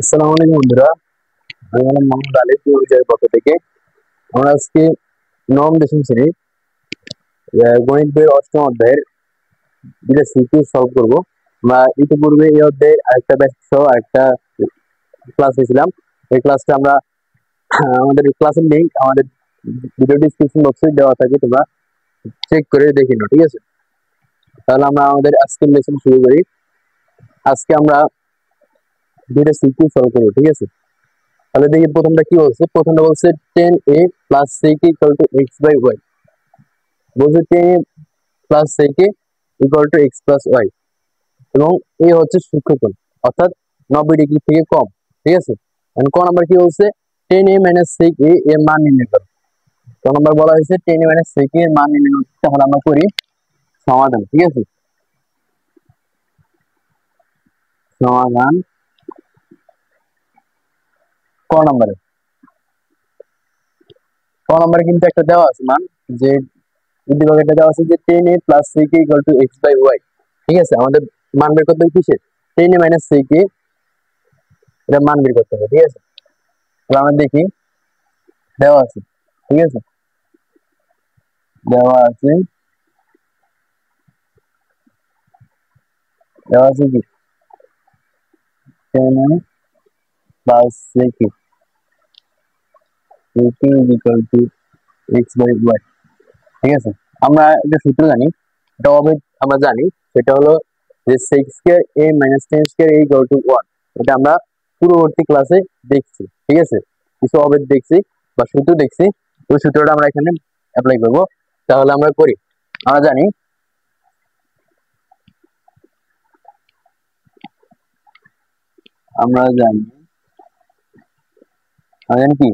আসসালামু আলাইকুম বন্ধুরা, আমি হলাম মোহাম্মদ আলী পরিচয়ের পক্ষ থেকে। আমরা আজকে নবম দশম শ্রেণী গণিত বইয়ের অষ্টম অধ্যায়ের যেটা সিকিউ সলভ করবো। আমরা ইতিপূর্বে এই অধ্যায়ের আরেকটা ব্যাচ সহ আরেকটা ক্লাস হয়েছিলাম। এই ক্লাসটা আমরা আমাদের ক্লাসের লিঙ্ক আমাদের ভিডিও ডিসক্রিপশন বক্সে দেওয়া থাকে, তোমরা চেক করে দেখে নাও, ঠিক আছে? তাহলে আমরা আমাদের আজকের লেসন শুরু করি। আজকে আমরা দুইটা সিকিউ সলভ করবো, ঠিক আছে? তাহলে দেখি প্রথমটা কি বলছে। প্রথমটা বলছে 10a plus sec equal to x by y. বলছে 10a plus sec equal to x plus y, এবং এ হচ্ছে সূক্ষ্মকোণ, অর্থাৎ 90 ডিগ্রি থেকে কম, ঠিক আছে? ক নাম্বার কি বলছে, 10a মাইনাস sec এর মান নির্ণয় করো। ক নাম্বার বলা হয়েছে 10a মাইনাস sec এর মান নির্ণয় করতে। তাহলে আমরা করি সমাধান, ঠিক আছে? সমাধান ক নাম্বারে কিন্তু একটা দেওয়া আছে মান, যে উদ্দীপকে এটা দেওয়া আছে যে 10a plus sec equal to x by y, ঠিক আছে? আমাদের মান বের করতে হবে কিসের, 10a মাইনাস sec এটা মান বের করতে হবে, ঠিক আছে? তাহলে আমরা দেখি দেওয়া আছে, ঠিক আছে? দেওয়া আছে কি 10a plus sec equal to x by y, ঠিক আছে? আমরা একটা সূত্র জানি, এটা অভেদ আমরা জানি, সেটা হলো যে sec square a minus 10 square a equal to 1। এটা আমরা পূর্ববর্তী ক্লাসে দেখছি, ঠিক আছে? কিছু অভেদ দেখছি বা সূত্র দেখছি, ওই সূত্রটা আমরা এখানে অ্যাপ্লাই করব। তাহলে আমরা করি, আমরা জানি কি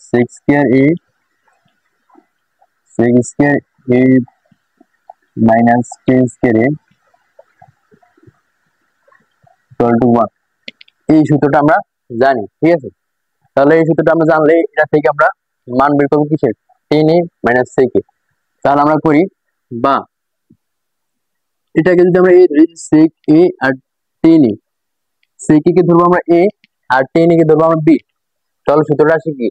sec square a minus 10 square a equal to 1, এই সূত্রটা আমরা জানি, ঠিক আছে? তাহলে এই সূত্রটা আমরা জানলে এটা থেকে আমরা মান বের করবো কিসের, 10a মাইনাস sec। তাহলে আমরা করি, বা এটাকে যদি আমরা a ধরি, sec a R 10a, sec কে ধরবো আমরা a আর 10a কে ধরবো আমরা b। তাহলে সূত্রটা আসে কি,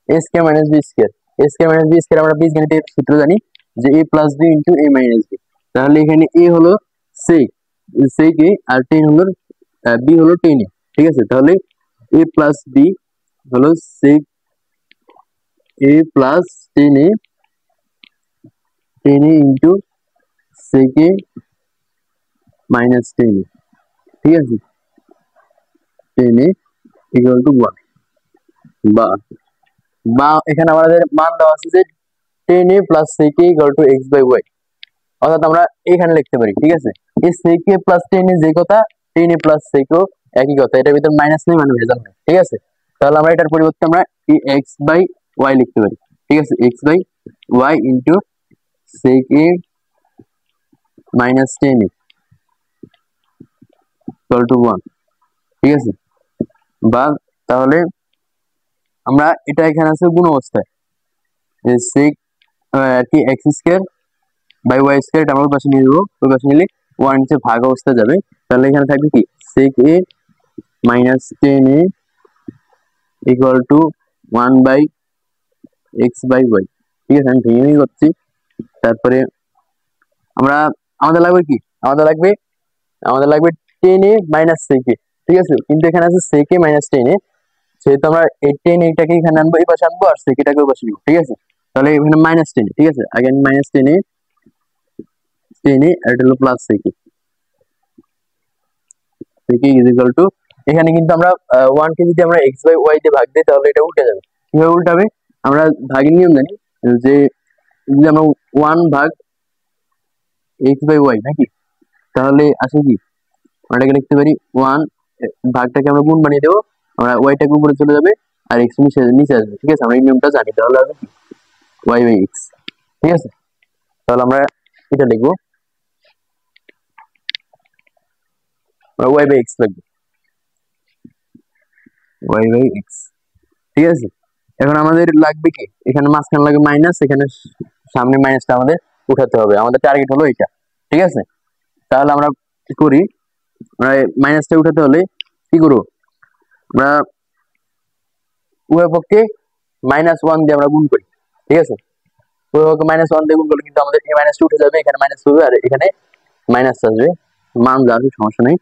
a square minus b square. a square minus b square আমরা বীজগণিতের সূত্র জানি যে a plus b into a minus b। তাহলে এখানে a হলো sec a আর 10 হলো b হলো 10a, ঠিক আছে? তাহলে a প্লাস b হলো sec a plus 10a into sec a minus 10a, ঠিক আছে? 10a ইকুয়াল টু 1, বা এখানে আমাদের মান দেওয়া আছে যে 10a plus sec a equal to x by y, অর্থাৎ আমরা এখানে লিখতে পারি, ঠিক আছে? এই sec a প্লাস 10a যে কথা, 10a প্লাস sec ও একই কথা, এটার ভিতর মাইনাস নেই মানে ভেজাল নেই, ঠিক আছে? তাহলে আমরা এটার পরিবর্তে আমরা এক্স বাই ওয়াই লিখতে পারি, ঠিক আছে? X by y into sec a minus 10a equal to 1, ঠিক আছে? বা তাহলে আমরা এটা এখানে আছে গুণ অবস্থায়, যে sec আর কি x square by y square, এটা আমরা ওই পাশে নিয়ে দেবো, ওই পাশে নিলে 1 নিচে ভাগ অবস্থায় যাবে। তাহলে এখানে থাকবে কি sec a minus 10a equal to 1 by x by y, ঠিক আছে? আমি ভেঙে করছি। তারপরে আমরা আমাদের লাগবে কি, আমাদের লাগবে 10a মাইনাস sec a, ঠিক আছে? কিন্তু এখানে আছে sec a মাইনাস 10a, সেহেতু আমরা এই 10a টাকে এখানে আনবো, এই পাশে আনবো, আর sec a টাকে ওই পাশে নিব, ঠিক আছে? তাহলে এখানে মাইনাস 10a, ঠিক আছে? আগে আমি মাইনাস 10a আর এটা হলো plus sec is equal to, এখানে কিন্তু আমরা 1 কে যদি আমরা x বাই y দিয়ে ভাগ দিই তাহলে এটা উল্টে যাবে। কিভাবে উল্টাবে, আমরা ভাগের নিয়ম জানি, যে যদি আমরা 1 ভাগ x বাই y নাকি, তাহলে আসে কি, আমরা এটাকে লিখতে পারি 1 ভাগটাকে আমরা গুণ বানিয়ে দেবো, আমরা ওয়াইটাকে উপরে চলে যাবে আর x নিচে আসবে, ঠিক আছে? আমরা এই নিয়মটা জানি। তাহলে হবে কি y বাই x, ঠিক আছে? তাহলে আমরা এটা লিখবো, y বাই x লাগবে, y বাই x, ঠিক আছে? এখন আমাদের লাগবে কি, এখানে মাঝখানে লাগবে মাইনাস, এখানে সামনে মাইনাসটা আমাদের উঠাতে হবে, আমাদের টার্গেট হলো এটা, ঠিক আছে? তাহলে আমরা কি করি, আমরা মাইনাসটা উঠাতে হলে কি করবো, আমরা উভয় পক্ষে -1 দিয়ে আমরা গুণ করি, ঠিক আছে। উভয় পক্ষে -1 দিয়ে গুণ করলে কিন্তু আমাদের এই -2 উঠে যাবে, এখানে মাইনাস হবে আর এখানে মাইনাস আসবে, মান যা আসবে সমস্যা নেই।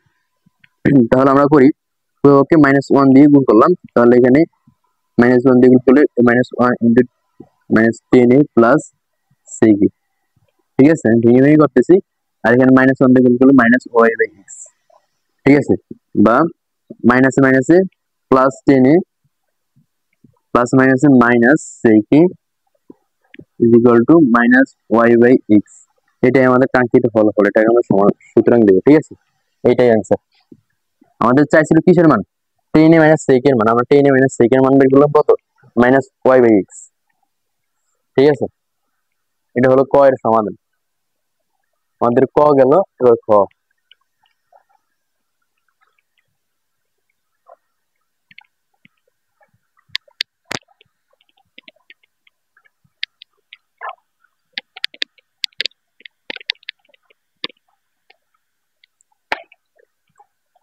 তাহলে আমরা করি উভয় পক্ষে -1 দিয়ে গুণ করলাম, তাহলে এখানে -1 দিয়ে গুণ করলে -1 ইন্টু -10a প্লাস sec, ঠিক আছে। আমি ভেঙে ভেঙে করতেছি, আর এখানে -1 দিয়ে গুণ করলে -y/x, ঠিক আছে। বা মাইনাসে মাইনাসে প্লাস 10a প্লাস মাইনাসে minus sec is equal two -y/x। এটাই আমাদের কাঙ্ক্ষিত ফলাফল, এটাকে আমরা সুতরাং দেবো, ঠিক আছে। এইটাই অ্যান্সার। আমাদের চাইছিল কিসের মান? 10a - sec এর মান। আমরা 10a - sec এর মান বের করলাম কত? -y/x, ঠিক আছে। এটা হলো ক এর সমাধান। আমাদের ক গেল, এবার খ।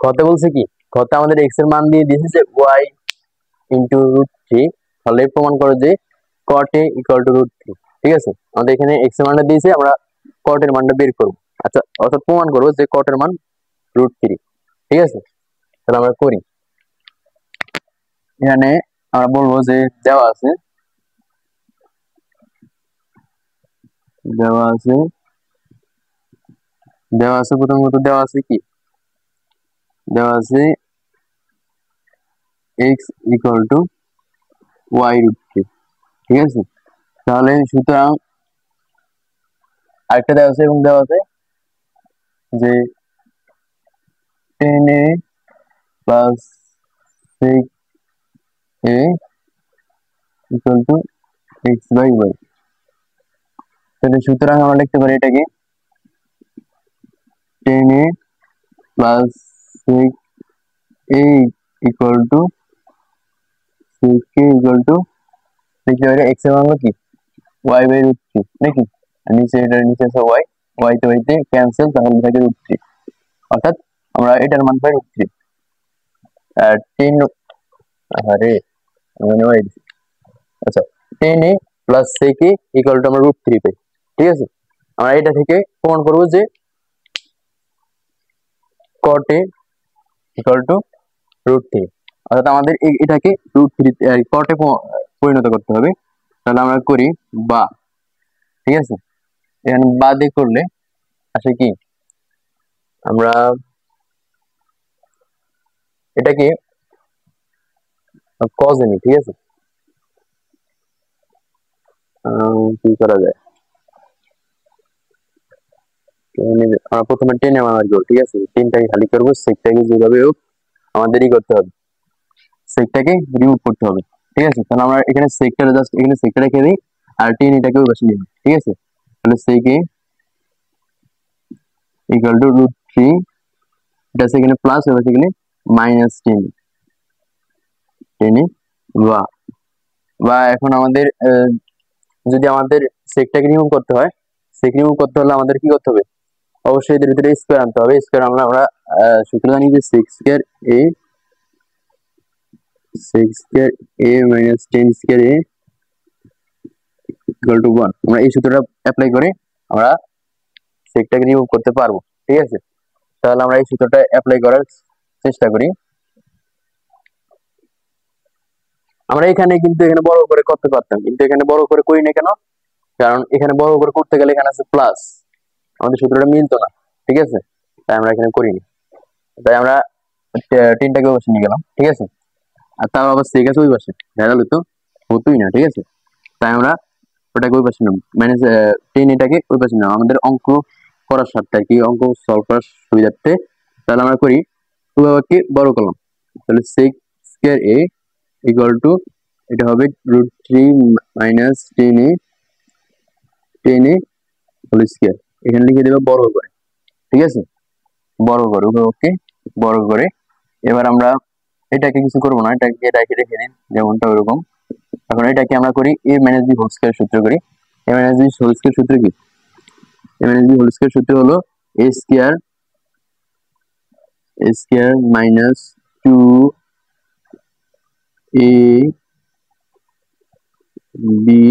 খতে বলছে কি, খতে আমাদের x এর মান দিয়ে দিয়েছে যে y ইন্টু √3, তাহলে প্রমাণ করো যে cot a ইকুয়াল টু √3, ঠিক আছে। আমাদের এখানে x এর মানটা দিয়েছে, আমরা cot এর মানটা বের করবো। আচ্ছা, অর্থাৎ প্রমাণ করবো যে cot এর মান √3, ঠিক আছে। তাহলে আমরা করি, এখানে আমরা বলবো যে দেওয়া আছে দেওয়া আছে দেওয়া আছে প্রথমত দেওয়া আছে কি, দেওয়া আছে x ইকুয়াল টু y√3, ঠিক আছে। তাহলে সুতরাং আরেকটা দেওয়া আছে, এবং দেওয়া আছে যে 10a plus 6a equal two x/y। তাহলে সুতরাং আমরা লিখতে পারি এটাকে 10a plus 6a equal two 6a equal two লিখতে পারি x এর মান হলো কি y/√3, নাকি। আর নিচে এটা নিচে আছে y তো y তে ক্যান্সেল, তাহলে থাকে √3, অর্থাৎ আমরা এটার মান পাই √3। আর 10, আরে মানে y, আচ্ছা 10a plus 6a equal two আমরা √3 পাই, ঠিক আছে। আমরা এটা থেকে প্রমাণ করবো যে cot a ইকুয়াল টু √3, অর্থাৎ আমাদের এটাকে √3 cot এ পরিণত করতে হবে। তাহলে আমরা করি বা, ঠিক আছে। এখানে বা দিয়ে করলে আসে কি, আমরা এটাকে cos এ নিই, ঠিক আছে। কি করা যায়, আমরা প্রথমে 10 এ মান করবো, ঠিক আছে। 10টাকে খালি করবো, সেকটাকে যেভাবে হোক আমাদেরই করতে হবে, সেকটাকে রিমুভ করতে হবে, ঠিক আছে। তাহলে আমরা এখানে সেকটারে জাস্ট এখানে সেকটা রেখে দিই, আর 10 এটাকে ওই পাশে নিই, ঠিক আছে। তাহলে sec a ইকুয়াল টু √3, এটা সেখানে প্লাস, ওই পাশে গেলে -10 বা বা এখন আমাদের যদি আমাদের সেকটাকে রিমুভ করতে হয়, সেক রিমুভ করতে হলে আমাদের কি করতে হবে? অবশ্যই এদের ভিতরে স্কয়ার আনতে হবে। স্কয়ার আমরা সূত্র জানি যে sec square a minus 10 square a equal to 1। আমরা এই সূত্রটা অ্যাপ্লাই করে আমরা সেকটাকে রিমুভ করতে পারবো, ঠিক আছে। তাহলে আমরা এই সূত্রটা অ্যাপ্লাই করার চেষ্টা করি। আমরা এখানে কিন্তু এখানে বড় করে করতে পারতাম, কিন্তু এখানে বড় করে করি না কেন? কারণ এখানে বড় করে করতে গেলে এখানে আছে প্লাস, আমাদের সূত্রটা মিলতো না, ঠিক আছে। তাই আমরা এখানে করিনি, তাই আমরা 10টাকে বসে নিয়ে গেলাম, ঠিক আছে। আর তাও আবার সেক আছে ওই পাশে, দেখা গেল তো হতোই না, ঠিক আছে। তাই আমরা ওটাকে ওই পাশে নেব, -10 এটাকে ওই পাশে নেব, আমাদের অঙ্ক করার সাথে আর কি, অঙ্ক সলভ করার সুবিধার্থে। তাহলে আমরা করি উভয়কে বড় করলাম, তাহলে sec square a equal to এটা হবে √3 মাইনাস 10a হোল স্কয়ার। এখানে লিখে দেবো বর্গ করে, ঠিক আছে। বর্গ করে উভয়কে বর্গ করে। এবার আমরা এটাকে কিছু করবো না, এটাকে রেখে দিন যেমনটা ওইরকম। এখন এটাকে আমরা করি a minus b whole square সূত্র করি। a minus b whole square সূত্র কি? a minus b whole square সূত্র হলো a square minus 2 a b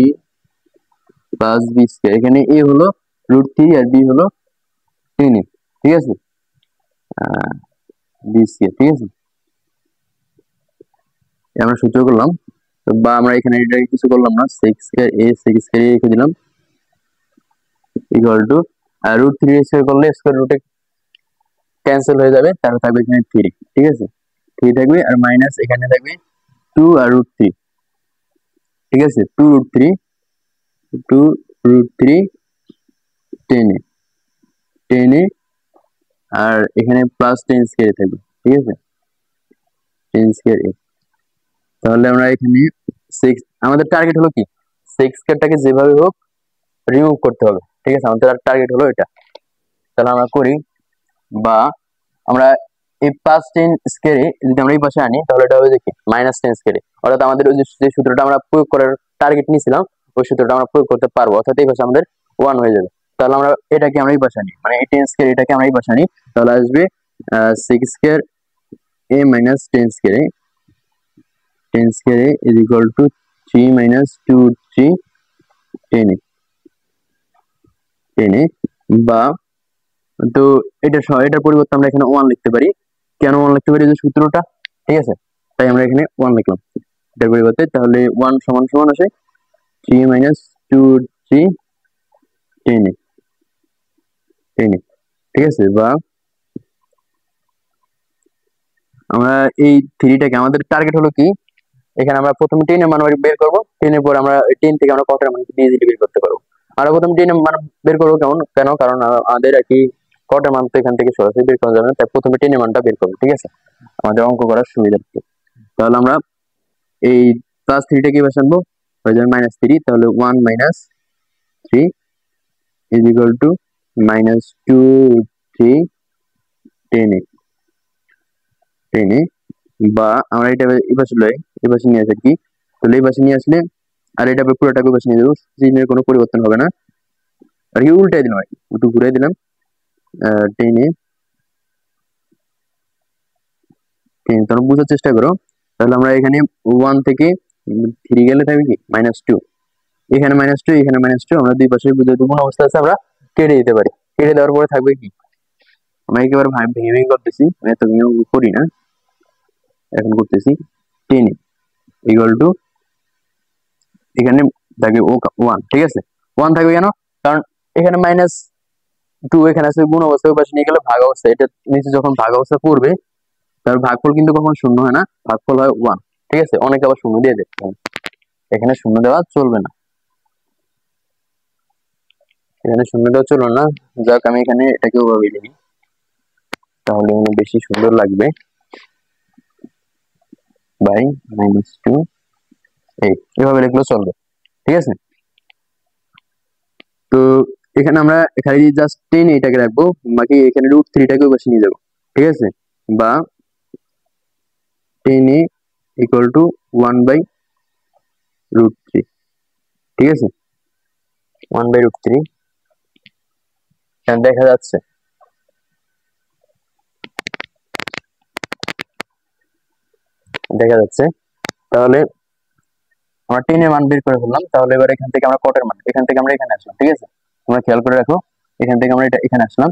plus b square, এখানে এ হলো √3 আর বি হলো 10, ঠিক আছে, বি স্কয়ার, ঠিক আছে। আমরা সূত্র করলাম, বা আমরা এখানে এটা কিছু করলাম না, সেক স্কয়ার এ রেখে দিলাম ইকুয়াল টু √3 স্কয়ার করলে স্কয়ার রুটে ক্যান্সেল হয়ে যাবে, তাহলে থাকবে এখানে 3, ঠিক আছে, 3 থাকবে আর মাইনাস এখানে থাকবে 2 আর √3, ঠিক আছে, 2 √3 10 আর এখানে প্লাস 10 স্কয়ার থাকবে, ঠিক আছে, 10 স্কয়ার এ। তাহলে আমরা এখানে 6, আমাদের টার্গেট হলো কি, 6 স্কয়ারটাকে যেভাবে হোক রিমুভ করতে হবে, ঠিক আছে, আমাদের টার্গেট হলো এটা। তাহলে আমরা করি, বা আমরা এই প্লাস 10 স্কয়ারে যদি আমরা এই পাশে আনি তাহলে এটা হবে দেখি মাইনাস 10 স্কয়ারে, অর্থাৎ আমাদের ওই যে সূত্রটা আমরা প্রয়োগ করার টার্গেট নিয়েছিলাম ওই সূত্রটা আমরা প্রয়োগ করতে পারবো, অর্থাৎ এই পাশে আমাদের 1 হয়ে যাবে। তাহলে আমরা এটাকে আমরা এই পাশে আনি, মানে এই 10 স্কয়ার এটাকে আমরা এই পাশে আনি, তাহলে আসবে 6 স্কয়ার a মাইনাস 10 স্কয়ারে, 10 স্কয়ারে ইজ ইকুয়াল টু 3 মাইনাস 2 3 10 বা, তো এটার পরিবর্তে আমরা এখানে 1 লিখতে পারি। কেন 1 লিখতে পারি, যে সূত্রটা, ঠিক আছে, তাই আমরা এখানে 1 লিখলাম এটার পরিবর্তে। তাহলে 1 সমান সমান আসে 3 মাইনাস 2 3 10, ঠিক আছে, বা আমরা এই 3টাকে, আমাদের টার্গেট হলো কি, এখানে আমরা প্রথমে 10 এর মান বের করবো, 10 এর পর আমরা 10 থেকে আমরা কটের মান ইজিলি বের করতে পারবো। আমরা প্রথমে 10 এর মান বের করবো, কেন, কারণ আমাদের আর কি কটের মান তো এখান থেকে সরাসরি বের করা যাবে না, তাই প্রথমে 10 এর মানটা বের করবো, ঠিক আছে, আমাদের অঙ্ক করার সুবিধা। তাহলে আমরা এই প্লাস 3টাকে পাশে আনবো, হয়ে যাবে -3, তাহলে 1 মাইনাস 3 ইজ ইকুয়াল টু -2 3 10 বা আমরা এটা এই পাশে লই, এই পাশে নিয়ে আসি কি, তাহলে এই পাশে নিয়ে আসলে আর এটা পুরোটাকে পাশে নিয়ে যাবো, চিহ্নের কোনো পরিবর্তন হবে না, আর কি উল্টাই দিলাম, আর কি একটু ঘুরাই দিলাম 10 তোমরা বোঝার চেষ্টা করো। তাহলে আমরা এখানে 1 থেকে 3 গেলে থাকবে কি -2, এখানে -2 এখানে -2, আমরা দুই পাশে বুঝে কোন অবস্থা আছে আমরা কেটে দিতে পারি, কেটে দেওয়ার পরে থাকবে কি, আমরা একেবারে ভেঙে ভেঙে করতেছি, এত ভেঙে করি না, এখন করতেছি 10 ইকুয়াল টু এখানে থাকবে 1, ঠিক আছে, 1 থাকবে কেন, কারণ এখানে -2 এখানে আছে গুণ অবস্থা, ওই পাশে নিয়ে গেলে ভাগ অবস্থা, এটা নিচে যখন ভাগ অবস্থা পড়বে তার ভাগফল কিন্তু কখনো শূন্য হয় না, ভাগফল হয় 1, ঠিক আছে, অনেকে আবার শূন্য দিয়ে দেয়, এখানে শূন্য দেওয়া চলবে না, এখানে শূন্য দেওয়া চলবে না, যাক আমি এখানে এটাকে ওভাবে লিখি, তাহলে বেশি সুন্দর লাগবে, বাই -2 এভাবে লিখলেও চলবে, ঠিক আছে। তো এখানে আমরা এখানে জাস্ট 10 এটাকে রাখবো, বাকি এখানে √3টাকেও বসে নিয়ে যাবো, ঠিক আছে, বা 10 ইকুয়াল টু 1/√3, ঠিক আছে, 1/√3 দেখা যাচ্ছে, তাহলে আমরা 10 এর মান বের করে ফেললাম। তাহলে এবার এখান থেকে আমরা কটের মান, এখান থেকে আমরা এখানে আসলাম, ঠিক আছে, তোমরা খেয়াল করে রাখো, এখান থেকে আমরা এখানে আসলাম,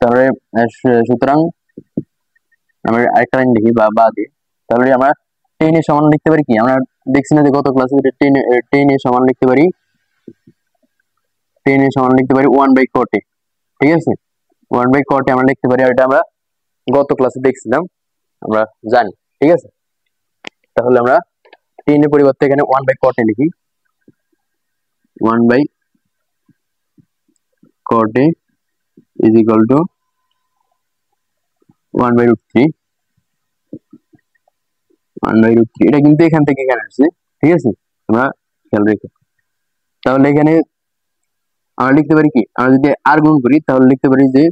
তাহলে সুতরাং আমরা আরেকটা লাইন লিখি বা দিই, তাহলে আমরা 10 এর সমান লিখতে পারি কি, আমরা দেখছি না যে গত ক্লাসে 10 এর সমান লিখতে পারি, 1/cot, ঠিক আছে, 1/cot আমরা লিখতে পারি, আর এটা আমরা গত ক্লাসে দেখছিলাম, আমরা জানি, ঠিক আছে। তাহলে আমরা 10 এর পরিবর্তে এখানে 1/cot লিখি, 1/cot ইজ ইকুয়াল টু 1/√3, এটা কিন্তু এখান থেকে এখানে আসছে, ঠিক আছে, আমরা খেয়াল রেখো। তাহলে এখানে আমরা লিখতে পারি কি, আমরা যদি আর গুণ করি তাহলে লিখতে পারি যে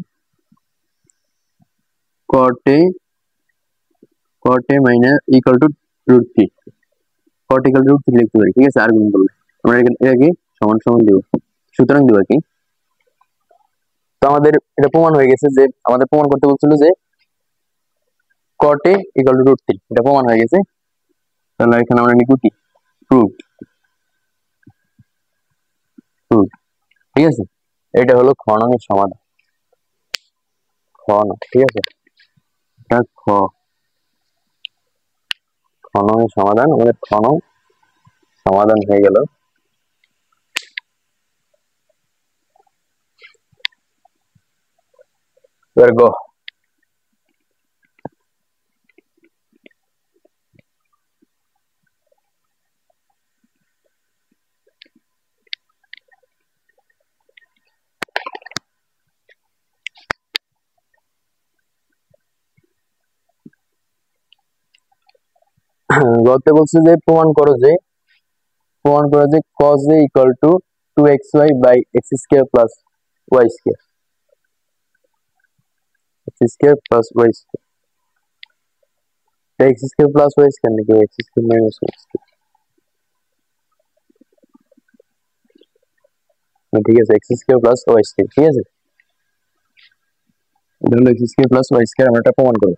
cot minus equal to √3, cot equal to √3 লিখতে পারি, ঠিক আছে, আর গুণ করলে আমরা এটাকে সমান সমান দেব, সুতরাং দেব কি, তো আমাদের এটা প্রমাণ হয়ে গেছে, যে আমাদের প্রমাণ করতে বলছিল যে cot ইকুয়াল টু √3, এটা প্রমাণ হয়ে গেছে। তাহলে এখানে আমরা লিখব কি ফ্রুট, ফ্রুট, ঠিক আছে। এটা হলো খ নং এর সমাধান, খ নং, ঠিক আছে। এটা খ নং এর সমাধান, আমাদের খ নং সমাধান হয়ে গেল। এবার গ, গতে বলছে যে প্রমাণ করো যে cos a equal to 2xy by x square plus y square, x square plus y square, x square plus y square নাকি x square minus y square, ঠিক আছে, x square plus y square, ঠিক আছে। এটা হলো x square plus y square, আমরা এটা প্রমাণ করব।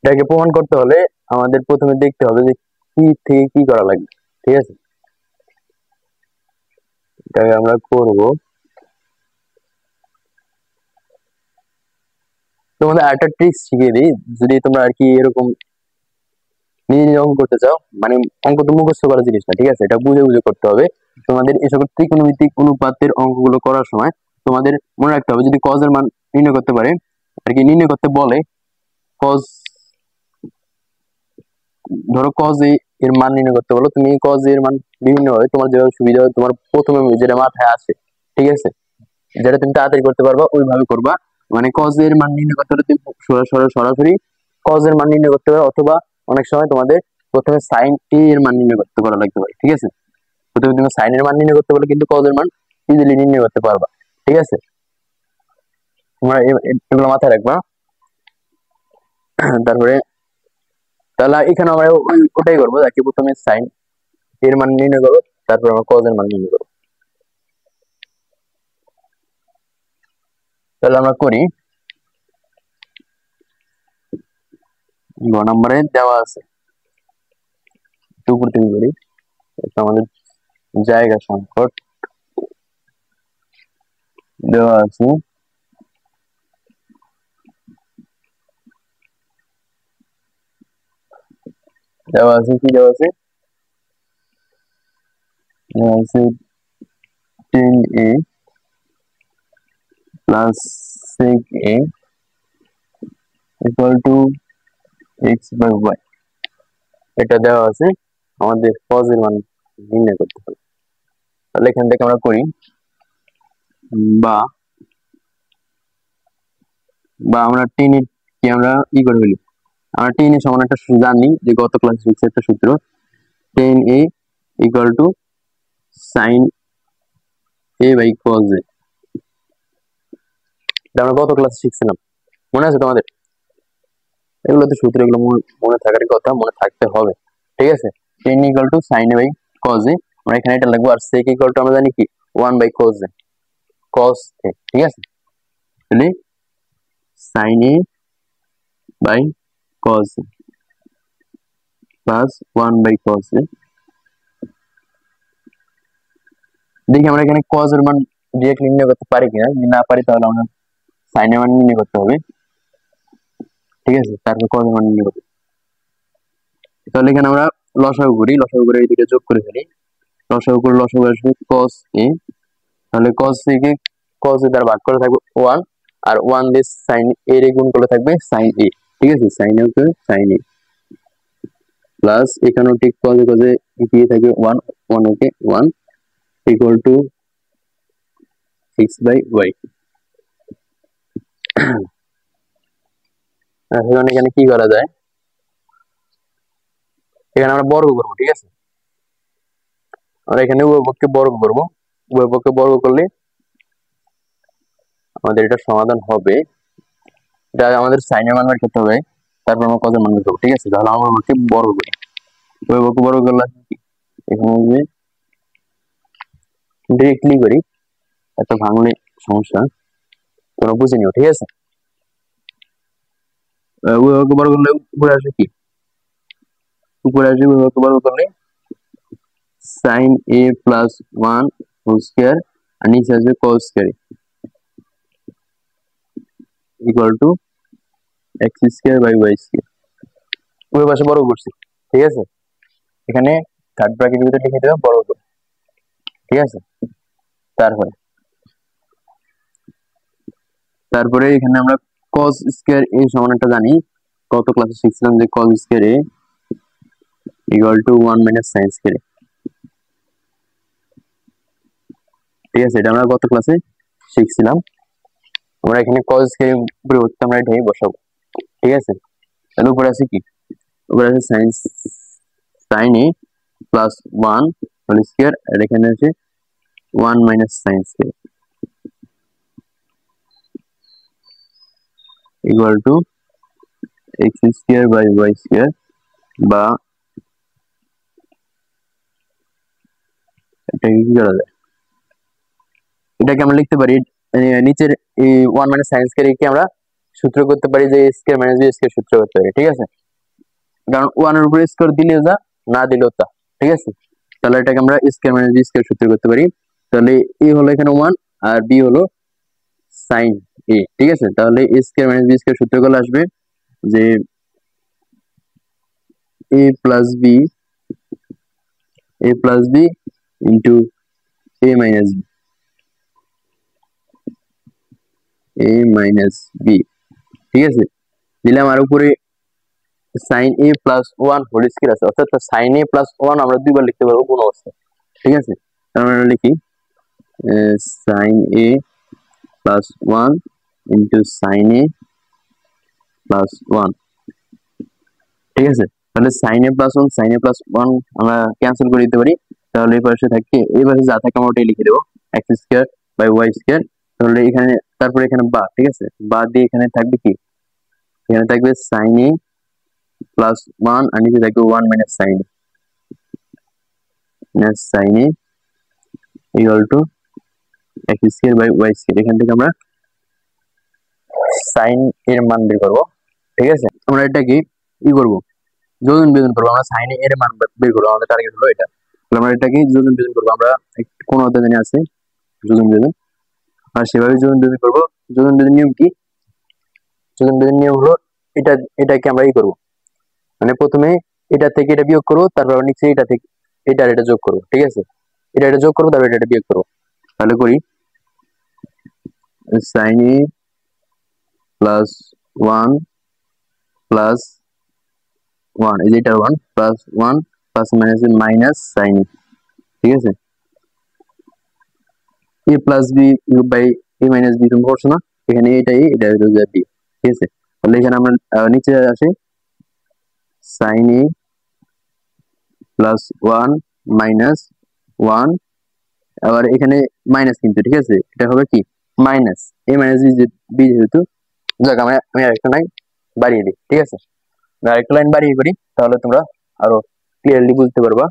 এটাকে প্রমাণ করতে হলে আমাদের প্রথমে দেখতে হবে যে কি থেকে কি করা লাগবে, ঠিক আছে। এটাকে আমরা করব। তোমাদের একটা ট্রিক্স শিখিয়ে দিই, যদি তোমরা আর কি এরকম নিজে নিজে অঙ্ক করতে চাও, মানে অঙ্ক তো মুখস্থ করার জিনিস না, ঠিক আছে, এটা বুঝে বুঝে করতে হবে। তোমাদের এই সকল ত্রিকোণমিতিক অনুপাতের অঙ্কগুলো করার সময় তোমাদের মনে রাখতে হবে, যদি কজ এর মান নির্ণয় করতে পারে আর কি, নির্ণয় করতে বলে, কজ, ধরো কজ এর মান নির্ণয় করতে বলো, তুমি কজ এর মান বিভিন্ন ভাবে তোমার যেভাবে সুবিধা হয়, তোমার প্রথমে যেটা মাথায় আসে, ঠিক আছে, যেটা তুমি তাড়াতাড়ি করতে পারবা ওইভাবে করবা। মানে কজ এর মান নির্ণয় করতে হলে তুমি সরাসরি কজ এর মান নির্ণয় করতে পারো, অথবা অনেক সময় তোমাদের প্রথমে সাইন এ এর মান নির্ণয় করতে করা লাগতে পারে, ঠিক আছে। প্রথমে তুমি সাইন এর মান নির্ণয় করতে পারলে কিন্তু কজ এর মান ইজিলি নির্ণয় করতে পারবা, ঠিক আছে। তোমরা এগুলো মাথায় রাখবা। তারপরে তাহলে এখানে আমরা ওটাই করবো, যাকে প্রথমে সাইন এর মান নির্ণয় করবো, তারপর আমরা কজ এর মান নির্ণয় করবো। তাহলে আমরা করি, গ নম্বরে দেওয়া আছে, উপর থেকে করি, এটা আমাদের জায়গা সংকট দেওয়া আছে, কি দেওয়া আছে 10a plus 6a equal to x by y, এটা দেওয়া আছে, আমাদের cos এর মান নির্ণয় করতে হবে। তাহলে এখান থেকে আমরা করি, বা আমরা টেনে কি আমরা করে ফেলি, আমরা টেনে সমান একটা জানি যে গত ক্লাস শিখছি একটা সূত্র, 10a equal to sine a by cos a, এটা আমরা গত ক্লাসে শিখছিলাম, মনে আছে তোমাদের? এগুলো তো সূত্র, এগুলো মনে থাকার কথা, মনে থাকতে হবে, ঠিক আছে। tan equal to sine a by cos a, আমরা এখানে এটা লিখবো, আর sec ইকুয়াল টু আমরা জানি কি 1 বাই cos এ, ঠিক আছে। তাহলে sine a by cos a plus 1 by cos a, দেখি আমরা এখানে cos এর মান ডিরেক্ট নির্ণয় করতে পারি কিনা, যদি না পারি তাহলে আমরা সাইন এর মান নির্ণয় করতে হবে, ঠিক আছে, তারপর cos এর মান নির্ণয় করতে। তাহলে এখানে আমরা লসাগু করি, এই দুটো যোগ করে ফেলি, লসাগু আসবে cos a, তাহলে cos a K cos a দ্বারা ভাগ করে থাকবে 1, আর 1 দিয়ে sin a এর গুণ করলে থাকবে sin a, ঠিক আছে, sin a কে sin a প্লাস এখানেও ঠিক cos a দিয়ে থাকবে 1 okay 1 equal to x by y। এখন এখানে কি করা যায়, এখানে আমরা বর্গ করবো, ঠিক আছে, আমরা এখানে উভয় পক্ষে বর্গ করবো, উভয় পক্ষে বর্গ করলে আমাদের এটা সমাধান হবে, এটা আমাদের সাইনের মান বের করতে হবে, তারপর আমরা cos এর মান বের করবো, ঠিক আছে। তাহলে আমরা পক্ষে বর্গ করি, উভয় পক্ষে বর্গ করলে এখানে যে ডিরেক্টলি করি, এত ভাঙলে সমস্যা, তোমরা বুঝে নিও, ঠিক আছে। উভয় পক্ষে বর্গ করলে উপরে আসবে কি উপরে আসবে কত বর্গ করলে sin a plus 1 whole square আর নিচে আসবে cos square equal to x square by y square. ওই পাশে বর্গ করছি, ঠিক আছে। এখানে থার্ড ব্র্যাকেটের ভিতরে লিখে দেবো বর্গ করে, ঠিক আছে। তারপরে তারপরে এখানে আমরা cos স্কয়ার a সমান একটা জানি, কত ক্লাসে শিখছিলাম যে cos square a equal to 1 minus sin square a, ঠিক আছে। এটা আমরা গত ক্লাসে শিখছিলাম। আমরা এখানে cos স্কয়ার এর পরিবর্তে আমরা এটাই বসাবো, ঠিক আছে। তাহলে উপরে আছে কি, উপরে আছে sin a plus 1 whole square আর এখানে আছে 1 minus sin square equal to x square by y square, বা এটাকে কি করা যায়, এটাকে আমরা লিখতে পারি নিচের এই 1 মাইনাস sin স্কয়ার কে আমরা সূত্র করতে পারি যে a square minus b square সূত্র করতে পারি, ঠিক আছে। কারণ 1 এর উপরে স্কয়ার দিলেও যা, না দিলেও তা, ঠিক আছে। তাহলে এটাকে আমরা a square minus b square সূত্র করতে পারি। তাহলে a হলো এখানে 1 আর b হলো sin a, ঠিক আছে। তাহলে a square minus b square সূত্র করলে আসবে যে a plus b into a minus b, ঠিক আছে। দিলাম আর উপরে sin a plus 1 whole square আছে, অর্থাৎ sin a প্লাস 1 আমরা দুইবার লিখতে পারবো কোন অবস্থায়, ঠিক আছে। তাহলে আমরা লিখি sin a plus 1 into sin a plus 1, ঠিক আছে। তাহলে sin a প্লাস 1 আমরা ক্যান্সেল করে দিতে পারি। তাহলে এই পাশে থাকে, এই পাশে যা থাকে আমরা ওটাই লিখে দেবো x square by y square. তাহলে এখানে তারপরে এখানে বা, ঠিক আছে, বা দিয়ে এখানে থাকবে কি, এখানে থাকবে sin a প্লাস 1 আর নিচে থাকবে 1 minus sin a equal to x square by y square. এখান থেকে আমরা sin এর মান বের করবো, ঠিক আছে। আমরা এটাকে কি করবো, যোজন বিয়োজন করবো। আমরা sin এর মান বের করবো, আমাদের টার্গেট হলো এটা। তাহলে আমরা এটাকে যোজন বিয়োজন করবো। আমরা কোন অধ্যায়ে আছে যোজন বিয়োজন, আর সেভাবে যোজন বিয়োজন করবো। যোজন বিয়োজন নিয়ম কি, যোজন বিয়োজন নিয়ম হলো এটাকে আমরা কি করবো, মানে প্রথমে এটা থেকে এটা বিয়োগ করবো, তারপর নিচে এটা থেকে এটা যোগ করবো, ঠিক আছে। এটা যোগ করবো, তারপর এটা বিয়োগ করবো। তাহলে করি sin a প্লাস 1 প্লাস 1, এই যে এটা 1 plus 1 plus minus sin a, ঠিক আছে। a plus b by a minus b তুমি করছো না, এখানে এটাই এটা হলো b, ঠিক আছে। তাহলে এখানে আমরা নিচে আসি sin a প্লাস 1 মাইনাস 1, আবার এখানে মাইনাস কিন্তু, ঠিক আছে। এটা হবে কি মাইনাস a মাইনাস b যেহেতু, যাক আমি আরেকটা লাইন বাড়িয়ে দিই, ঠিক আছে। আরেকটা লাইন বাড়িয়ে করি, তাহলে তোমরা আরো ক্লিয়ারলি বুঝতে পারবা।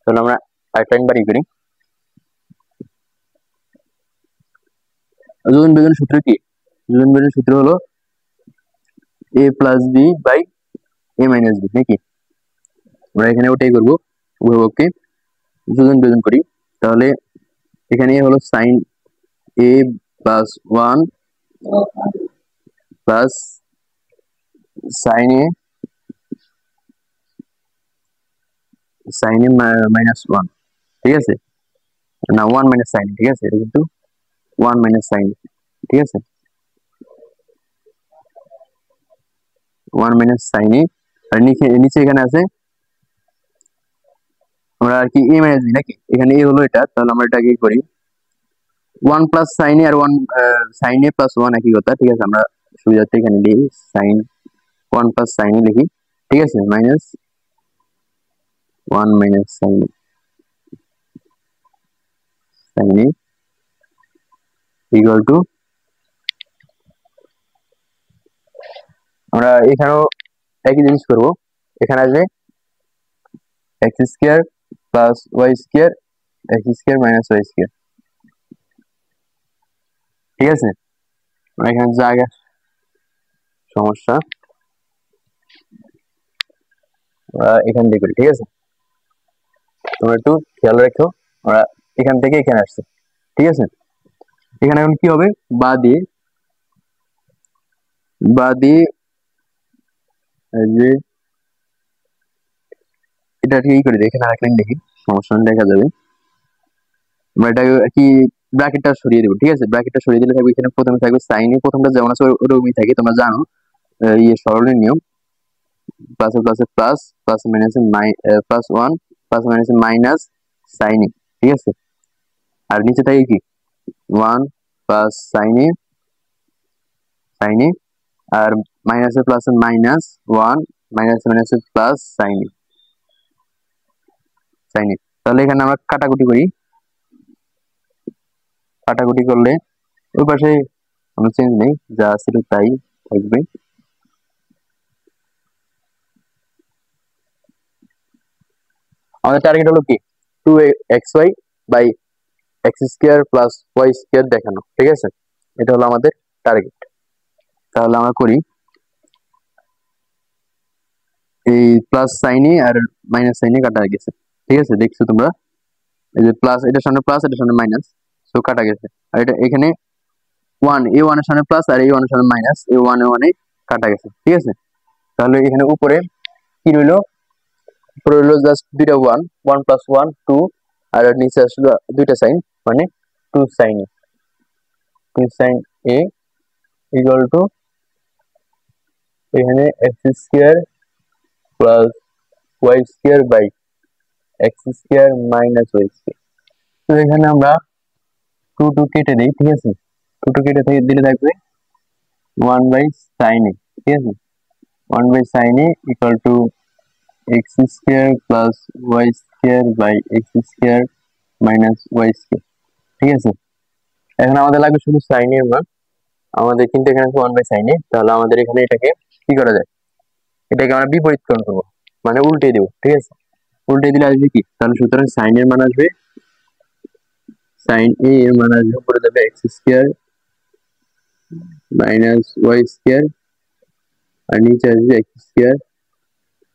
তাহলে আমরা আরেকটা লাইন বাড়িয়ে করি। যোজন বিয়োজনের সূত্র কি, যোজন বিয়োজনের সূত্র হলো a plus b by a minus b, নাকি? আমরা এখানে ওটাই করবো, উভয়পক্ষে যোজন বিয়োজন করি। তাহলে এখানে হলো sin a plus 1 plus sin a minus 1, ঠিক আছে, না 1 মাইনাস sin, ঠিক আছে। এটা কিন্তু 1 মাইনাস sin, ঠিক আছে, 1 মাইনাস sin a। আর নিচে এখানে আছে আমরা আর কি a মাইনাস b, নাকি? এখানে a হলো এটা, তাহলে আমরা এটাকে করি 1 প্লাস sin a আর 1 sin a প্লাস 1 একই কথা, ঠিক আছে। আমরা সুবিধার্থে এখানে লিখি sin 1 প্লাস sin a লিখি, ঠিক আছে, minus 1 minus sin a equal two, আমরা এখানেও একই জিনিস করবো। এখানে আসবে x square plus y square, x square minus y square, ঠিক আছে। আমরা এখানে জায়গা সমস্যা, এখান থেকে করি, ঠিক আছে? তোমরা একটু খেয়াল রাখো, আমরা এখান থেকে এখানে আসছে, ঠিক আছে? এখানে এখন কি হবে, বা দিয়ে যে এটা ঠিক করে দিই, এখানে আরেকটা দেখি, সমস্যা দেখা যাবে। আমরা এটা কি ব্র্যাকেটটা সরিয়ে দেবো, ঠিক আছে? ব্র্যাকেটটা সরিয়ে দিলে থাকবে এখানে প্রথমে থাকবে সাইনে, প্রথমটা যেমন আছে ওরকমই থাকে, তোমরা জানো ইয়ে সরলের নিয়ম, প্লাসে প্লাসে প্লাস, প্লাসে মাইনাসে প্লাস ওয়ান, প্লাস মাইনাসে মাইনাস সাইনে, ঠিক আছে? আর নিচে থাকে কি ওয়ান প্লাস সাইনে, আর মাইনাসে প্লাসে মাইনাস ওয়ান, মাইনাসে মাইনাসে প্লাস সাইনে। তাহলে এখানে আমরা কাটাকুটি করি, কাটাকুটি করলে ওই পাশে কোনো চেঞ্জ নেই, যা ছিল তাই থাকবে। আমাদের টার্গেট হলো কি 2xy by x square plus y square দেখানো, ঠিক আছে? এটা হলো আমাদের টার্গেট। তাহলে আমরা করি এই প্লাস সাইনে আর মাইনাস সাইনে কাটা গেছে, ঠিক আছে? দেখছো তোমরা এই যে প্লাস, এটার সামনে প্লাস, এটার সামনে মাইনাস, সো কাটা গেছে। আর এটা এখানে ওয়ান, এই ওয়ানের সামনে প্লাস আর এই ওয়ানের সামনে মাইনাস, এই ওয়ানে কাটা গেছে, ঠিক আছে? তাহলে এখানে উপরে কি রইলো, উপরে রইলো জাস্ট দুইটা one, one plus one two, আর নিচে আসলো দুইটা সাইন, মানে two sine a equal to এখানে x square plus y square by x square minus y square. তো এখানে আমরা টু টু কেটে দিই, ঠিক আছে? টু টু কেটে দিলে থাকবে ওয়ান বাই সাইন এ, ঠিক আছে? One by sine a equal to x square plus y square by x square minus y square, ঠিক আছে? এখন আমাদের লাগবে শুধু সাইন এর মান, আমাদের কিন্তু এখানে ওয়ান বাই সাইন এ, তাহলে আমাদের এখানে এটাকে কি করা যায়, এটাকে আমরা বিপরীতকরণ করবো, মানে উল্টে দেবো, ঠিক আছে? উল্টে দিলে আসবে কি, তাহলে সুতরাং সাইন এর মান আসবে, সাইন এ এর মান আসবে উপরে যাবে x square minus y square, আর নিচে আসবে x square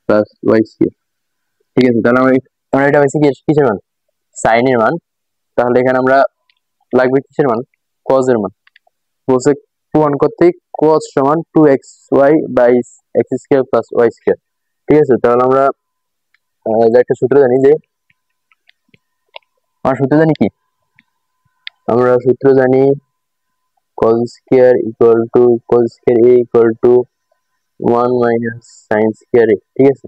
plus y square, ঠিক আছে? তাহলে আমরা এটা হয়েছে কিসের মান, সাইন এর মান। তাহলে এখানে আমরা লাগবে কিসের মান, কজ এর মান। বলছে প্রমাণ করতে cos সমান 2xy by x square plus y square, ঠিক আছে? তাহলে আমরা একটা সূত্র জানি, যে আমরা সূত্র জানি কি, আমরা সূত্র জানি cos square equal to cos square a equal to 1 minus sin square a, ঠিক আছে?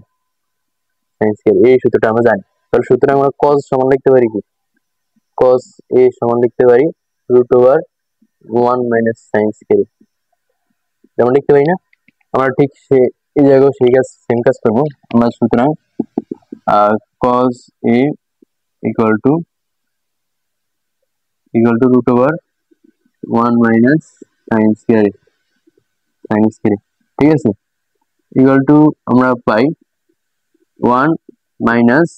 sin স্কোয়ার এই সূত্রটা আমরা জানি। তাহলে সুতরাং আমরা cos সমান লিখতে পারি কি, cos a সমান লিখতে পারি root over 1 minus sin square a, যেমন লিখতে পারি না? আমরা ঠিক এই জায়গায় সেই কাজ, সেম কাজ করবো আমরা। সুতরাং cos a equal to root over 1 minus sin square a, ঠিক আছে? equal to আমরা পাই 1 minus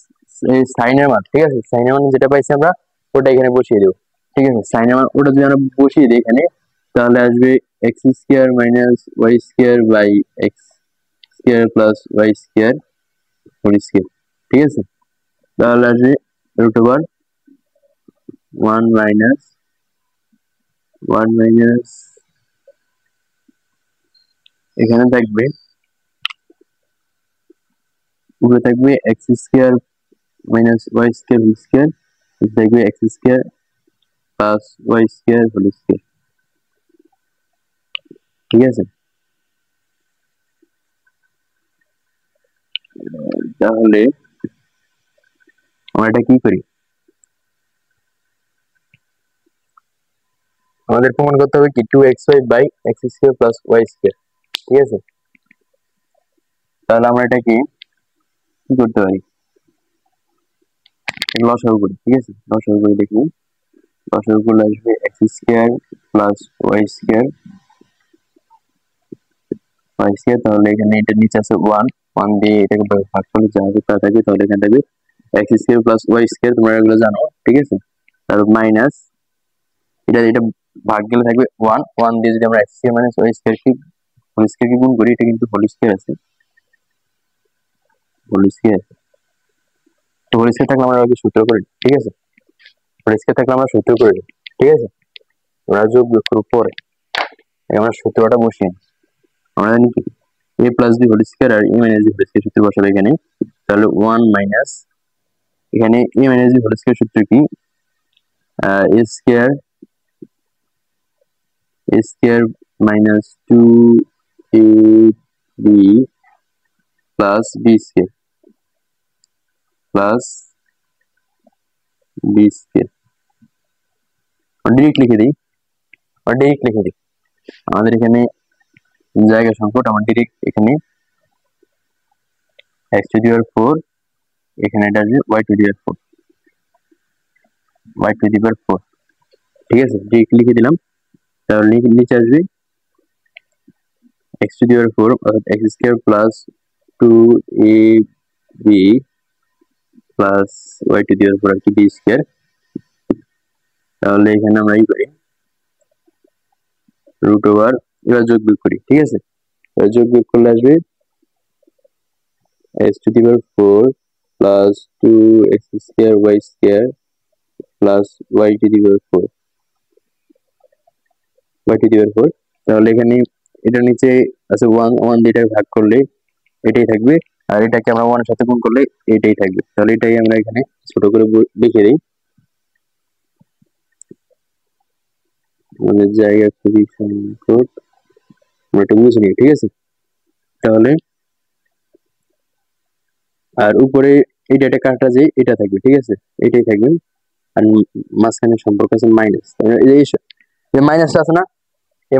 sin এর মান, ঠিক আছে? sin এর মান যেটা পাইছি আমরা ওটা এখানে বসিয়ে দেব, ঠিক আছে? sin এর মান ওটা যদি আমরা বসিয়ে দিই এখানে, তাহলে আসবে x square minus y square by x square plus y square whole square, ঠিক আছে? তাহলে আসবে রুট ওভার 1 মাইনাস এখানে থাকবে উপরে থাকবে x square minus y square whole square, থাকবে x square plus y square whole square, ঠিক আছে? তাহলে আমরা এটা কি করি, আমাদের প্রমাণ করতে হবে কি 2xy by x square plus y square, ঠিক আছে? তাহলে আমরা এটাকে কি করতে পারি, লসাগু করি, ঠিক আছে? লসাগু করে দেখি, লসাগু করলে আসবে x square plus y square, তাহলে এখানে এটা নিচে আছে 1 দিয়ে এটাকে ভাগ করলে যা হবে তা থাকবে, তাহলে এখানে থাকবে x square plus y square, তোমরা এগুলো জানো, ঠিক আছে? তারপর মাইনাস এটা ভাগ গেলে থাকবে 1 দিয়ে যদি আমরা x square minus y square কি হোল স্কয়ার কি গুণ করি, এটা কিন্তু হোল স্কয়ার আছে, হোল স্কয়ার। তো হোল স্কয়ার থাকলে আমরা আগে সূত্র করি, ঠিক আছে? হোল স্কয়ার থাকলে আমরা সূত্র করি, ঠিক আছে? আমরা যোগ বিয়োগ করার পরে আমরা সূত্রটা বসিয়ে আমরা জানি কি a plus b whole square আর a minus b whole square সূত্র বসাবো এখানে। তাহলে 1 মাইনাস এখানে a minus b whole square সূত্র কি a square minus 2ab plus b square plus b square. Direct লিখে দিই আমাদের এখানে জায়গা সংকট, আমার ডিরেক্ট এখানে x টু দি পাওয়ার 4 এখানে এটা আসবে y টু দি পাওয়ার 4 ঠিক আছে? ডিরেক্ট লিখে দিলাম। তাহলে নিচে আসবে x টু দি পাওয়ার 4 অর্থাৎ x square plus 2ab plus y to the power 4 আর কি b স্কয়ার। তাহলে এখানে আমরা এই করি রুট ওভার, এবার যোগ বিয়োগ করি, ঠিক আছে? এবার যোগ বিয়োগ করলে আসবে x to the power 4 plus 2x square y square plus y to the power 4 তাহলে এখানে এটা নিচে আছে 1 দিয়ে ভাগ করলে এটাই থাকবে, আর এটাকে আমরা 1 এর সাথে গুণ করলে এটাই থাকবে। তাহলে এটাই আমরা এখানে ছোট করে লিখে দেই। আমাদের জায়গা খুবই সংকট, আমরা এটা বুঝে নিই, ঠিক আছে? তাহলে আর উপরে এই ডেটা কাটা যে এটা থাকবে, ঠিক আছে? এটাই থাকবে, আর মাঝখানে সম্পর্ক আছে মাইনাস। এই মাইনাসটা আছে না, এই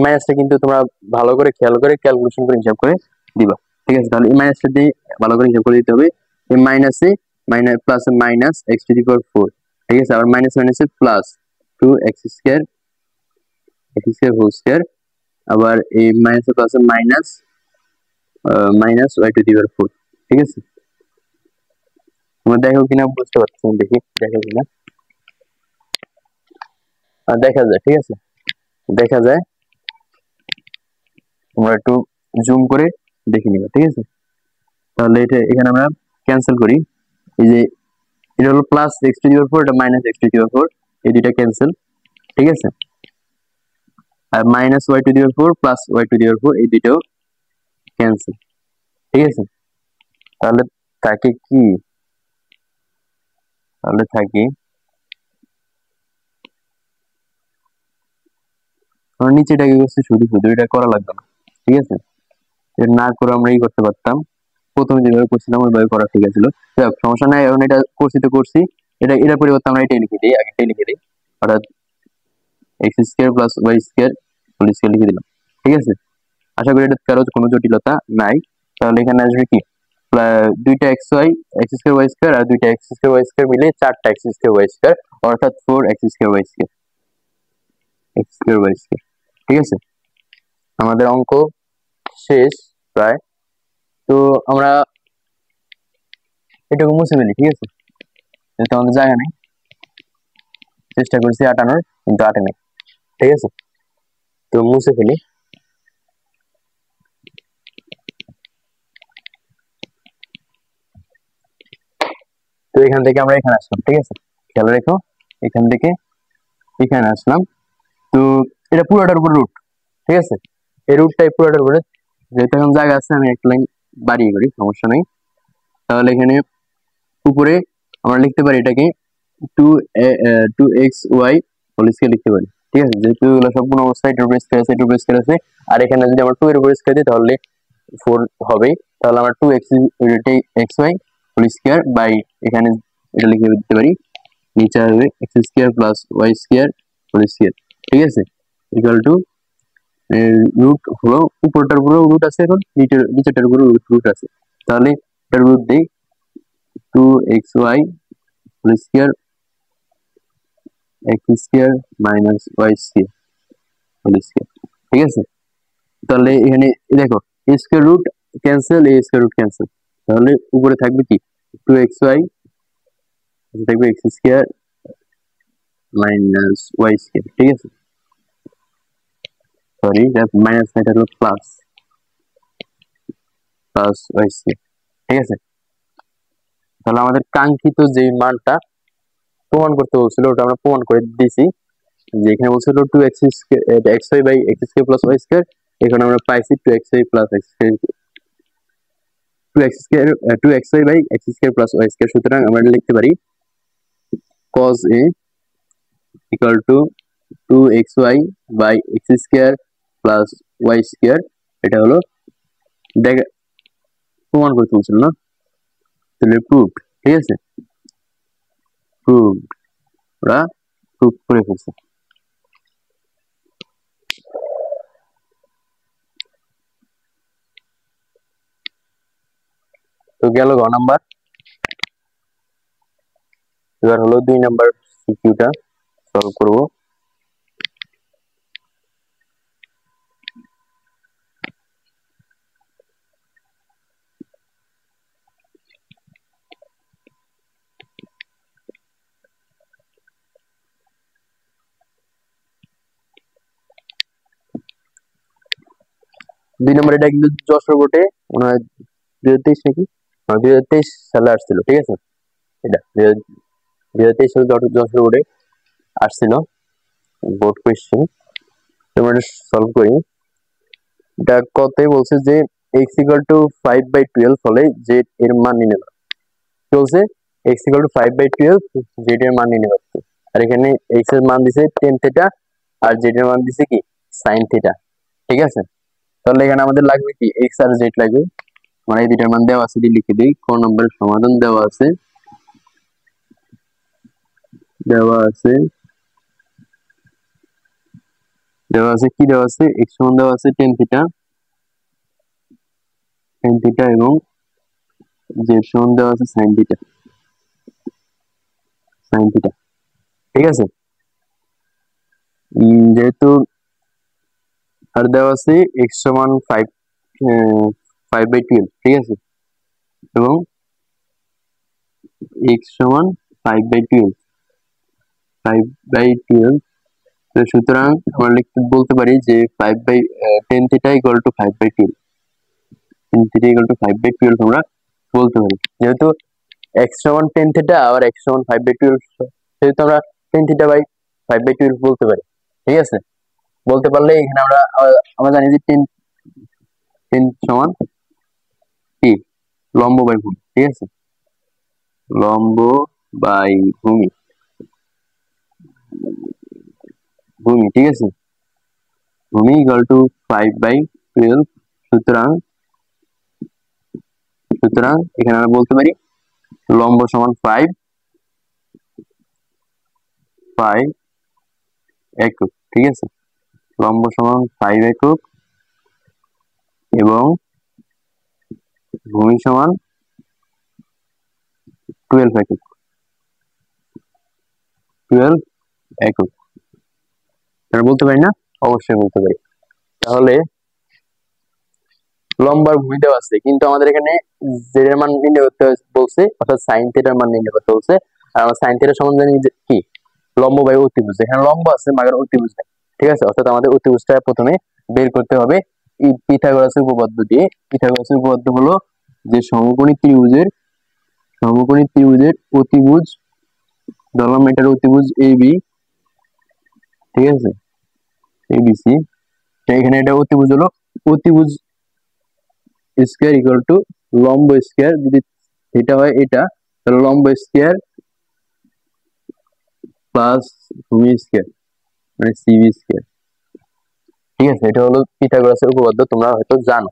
মাইনাসটা কিন্তু তোমরা ভালো করে খেয়াল করে ক্যালকুলেশন করে হিসাব করে দিবা, ঠিক আছে? তাহলে এই মাইনাসটা দিয়ে ভালো করে হিসাব করে দিতে হবে। এই মাইনাসে plus minus x to the power 4, ঠিক আছে? আবার মাইনাস মাইনাসে plus 2x square whole square, আবার এই মাইনাসে প্লাসে minus y to the power 4, ঠিক আছে? তোমরা দেখো কিনা বুঝতে পারছো, দেখো কিনা দেখা যায়, ঠিক আছে? দেখা যায়, তোমরা একটু জুম করে দেখে নিবা, ঠিক আছে? তাহলে এটা এখানে আমরা ক্যান্সেল করি, এই যে এটা হলো plus x to the power 4, এটা minus x to the power 4, এই দুইটা ক্যান্সেল, ঠিক আছে? আর minus y to the power 4 plus y to the power 4 এই দুইটাও ক্যান্সেল, ঠিক আছে? তাহলে থাকে কি, নিচেটাকে করছে শুধু এটা করা লাগবে না, ঠিক আছে? এটা না করে আমরা এই করতে পারতাম, প্রথমে যেভাবে করছিলাম ওইভাবে করা ঠিক আছে। সমস্যা নাই, এখন এটা করছি এটা পরিবর্তে আমরা এটাই লিখে দিই, আগেটাই লিখে দিই, অর্থাৎ x square plus y square whole square লিখে দিলাম, ঠিক আছে? আশা করি এটা কারো কোনো জটিলতা নাই। তাহলে এখানে আসবে কি দুইটা x স্কয়ার y স্কয়ার আর দুইটা x স্কয়ার y স্কয়ার মিলে 4টা x স্কয়ার y স্কয়ার, অর্থাৎ 4x স্কয়ার y স্কয়ার ঠিক আছে? আমাদের অঙ্ক শেষ প্রায়। তো আমরা এটাকে মুছে ফেলি, ঠিক আছে? যেহেতু আমাদের জায়গা নেই, চেষ্টা করছি আটানোর, কিন্তু আটে নেই, ঠিক আছে? তো মুছে ফেলি। তো এখান থেকে আমরা এখানে আসলাম, ঠিক আছে? খেয়াল রেখো, এখান থেকে এখানে আসলাম। তো এটা পুরোটার উপর রুট, ঠিক আছে? এই রুটটাই পুরোটার উপরে, যেহেতু এখন জায়গা আছে আমি একটা লাইন বাড়িয়ে করি, সমস্যা নেই। তাহলে এখানে উপরে আমরা লিখতে পারি এটাকে 2xy হোল স্কয়ার লিখতে পারি, ঠিক আছে? যেহেতু এগুলো সম্পূর্ণ অবস্থায় এটার উপর স্কয়ার আছে, আর এখানে যদি আমরা 2 এর উপর স্কয়ার দিই তাহলে 4 হবে। তাহলে আমরা 2xy হোল স্কয়ার বাই এখানে এটা লিখে দিতে পারি, নিচে আসবে x square plus y square whole square, ঠিক আছে? ইকুয়াল টু রুট হলো উপরটার উপরে রুট আছে, এখন নিচেরটার উপরে রুট আছে। তাহলে এটার রুট দিই 2xy whole square x square minus y square whole square, ঠিক আছে? তাহলে এখানে দেখো a square root cancel, a square root cancel, তাহলে উপরে থাকবে কি 2xy, থাকবে x square minus y square, ঠিক আছে? সরি, মাইনাস না, এটা হলো প্লাস y স্কয়ার, ঠিক আছে। তাহলে আমাদের কাঙ্ক্ষিত যে মানটা প্রমাণ করতে বলছিল ওটা আমরা প্রমাণ করে দিয়েছি। যে এখানে বলছিল 2x xy by x square plus y square, এখানে আমরা পাইছি 2xy plus x square 2x square 2xy by x square plus y square. সুতরাং আমরা লিখতে পারি cos a equal to 2xy by x square plus y square. এটা হলো প্রমাণ করতে বলছিল না, তাহলে প্রুফড। ঠিক আছে, প্রুফড, ওরা প্রুফ করে ফেলছে। তো গেল গ নাম্বার। এবার হলো 2 নাম্বার সিকিউটা সলভ করব। দুই নম্বর এটা কিন্তু যশোর বোর্ডে 2023 নাকি 2023 সালে আসছিল। ঠিক আছে, এটা 2023 সালে যশোর বোর্ডে আসছিল বোর্ড কোয়েশ্চেন। তোমরা সলভ করি। এটা কতই বলছে যে x equal to 5/12 হলে z এর মান নির্ণয় করো। বলছে x equal to 5/12 z এর মান নির্ণয় করতে। আর এখানে x এর মান দিছে tan থিটা আর z এর মান দিছে কি sin থিটা। ঠিক আছে, তাহলে এখানে আমাদের লাগবে কি x আর z লাগবে। মানে এই দুইটার মান দেওয়া আছে, লিখে দিই। ক নম্বরের সমাধান দেওয়া আছে কি দেওয়া আছে, x সমান দেওয়া আছে tan থিটা এবং z সমান দেওয়া আছে sin থিটা। ঠিক আছে, যেহেতু আর দেওয়া আছে x সমান 5/12। ঠিক আছে, এবং x সমান 5/12 সুতরাং আমরা বলতে পারি যে 10 থিটা ইকুয়াল টু 5/12 আমরা বলতে পারি। যেহেতু x সমান 10 থিটা আর x সমান 5/12 সেহেতু আমরা 10 থিটা বাই 5/12 বলতে পারি। ঠিক আছে, বলতে পারলে এখানে আমরা জানি যে 10 সমান কি লম্ব বাই ভূমি। ঠিক আছে, লম্ব বাই ভূমি। ঠিক আছে, ভূমি ইকুয়াল টু 5/12। সুতরাং এখানে আমরা বলতে পারি লম্ব সমান 5 একক। ঠিক আছে, লম্ব সমান 5 একক এবং ভূমি সমান 12 একক। বলতে পারি না? অবশ্যই বলতে পারি। তাহলে লম্বার ভূমি দেওয়া আছে, কিন্তু আমাদের এখানে z এর মান নির্ণয় করতে বলছে, অর্থাৎ sin থিটার মান নির্ণয় করতে বলছে। আর আমরা sin থিটার সমান জানি কি লম্ব বাই অতিভুজ। এখানে লম্ব আছে মাগার অতিভুজ নাই। ঠিক আছে, অর্থাৎ আমাদের অতিভুজটা প্রথমে বের করতে হবে পিথাগোরাসের উপপাদ্য দিয়ে। পিথাগোরাসের উপপাদ্য হলো যে সমকোণী ত্রিভুজের অতিভুজ, ধরলাম এটার অতিভুজ AB। ঠিক আছে, ABC। এখানে এটা অতিভুজ হলো অতিভুজ স্কয়ার ইকুয়াল টু লম্ব স্কয়ার, যদি থিটা হয় এটা তাহলে লম্ব স্কয়ার প্লাস ভূমি স্কয়ার মানে সিবি স্কয়ার। ঠিক আছে, এটা হলো পিথাগোরাসের উপপাদ্য। তোমরা হয়তো জানো,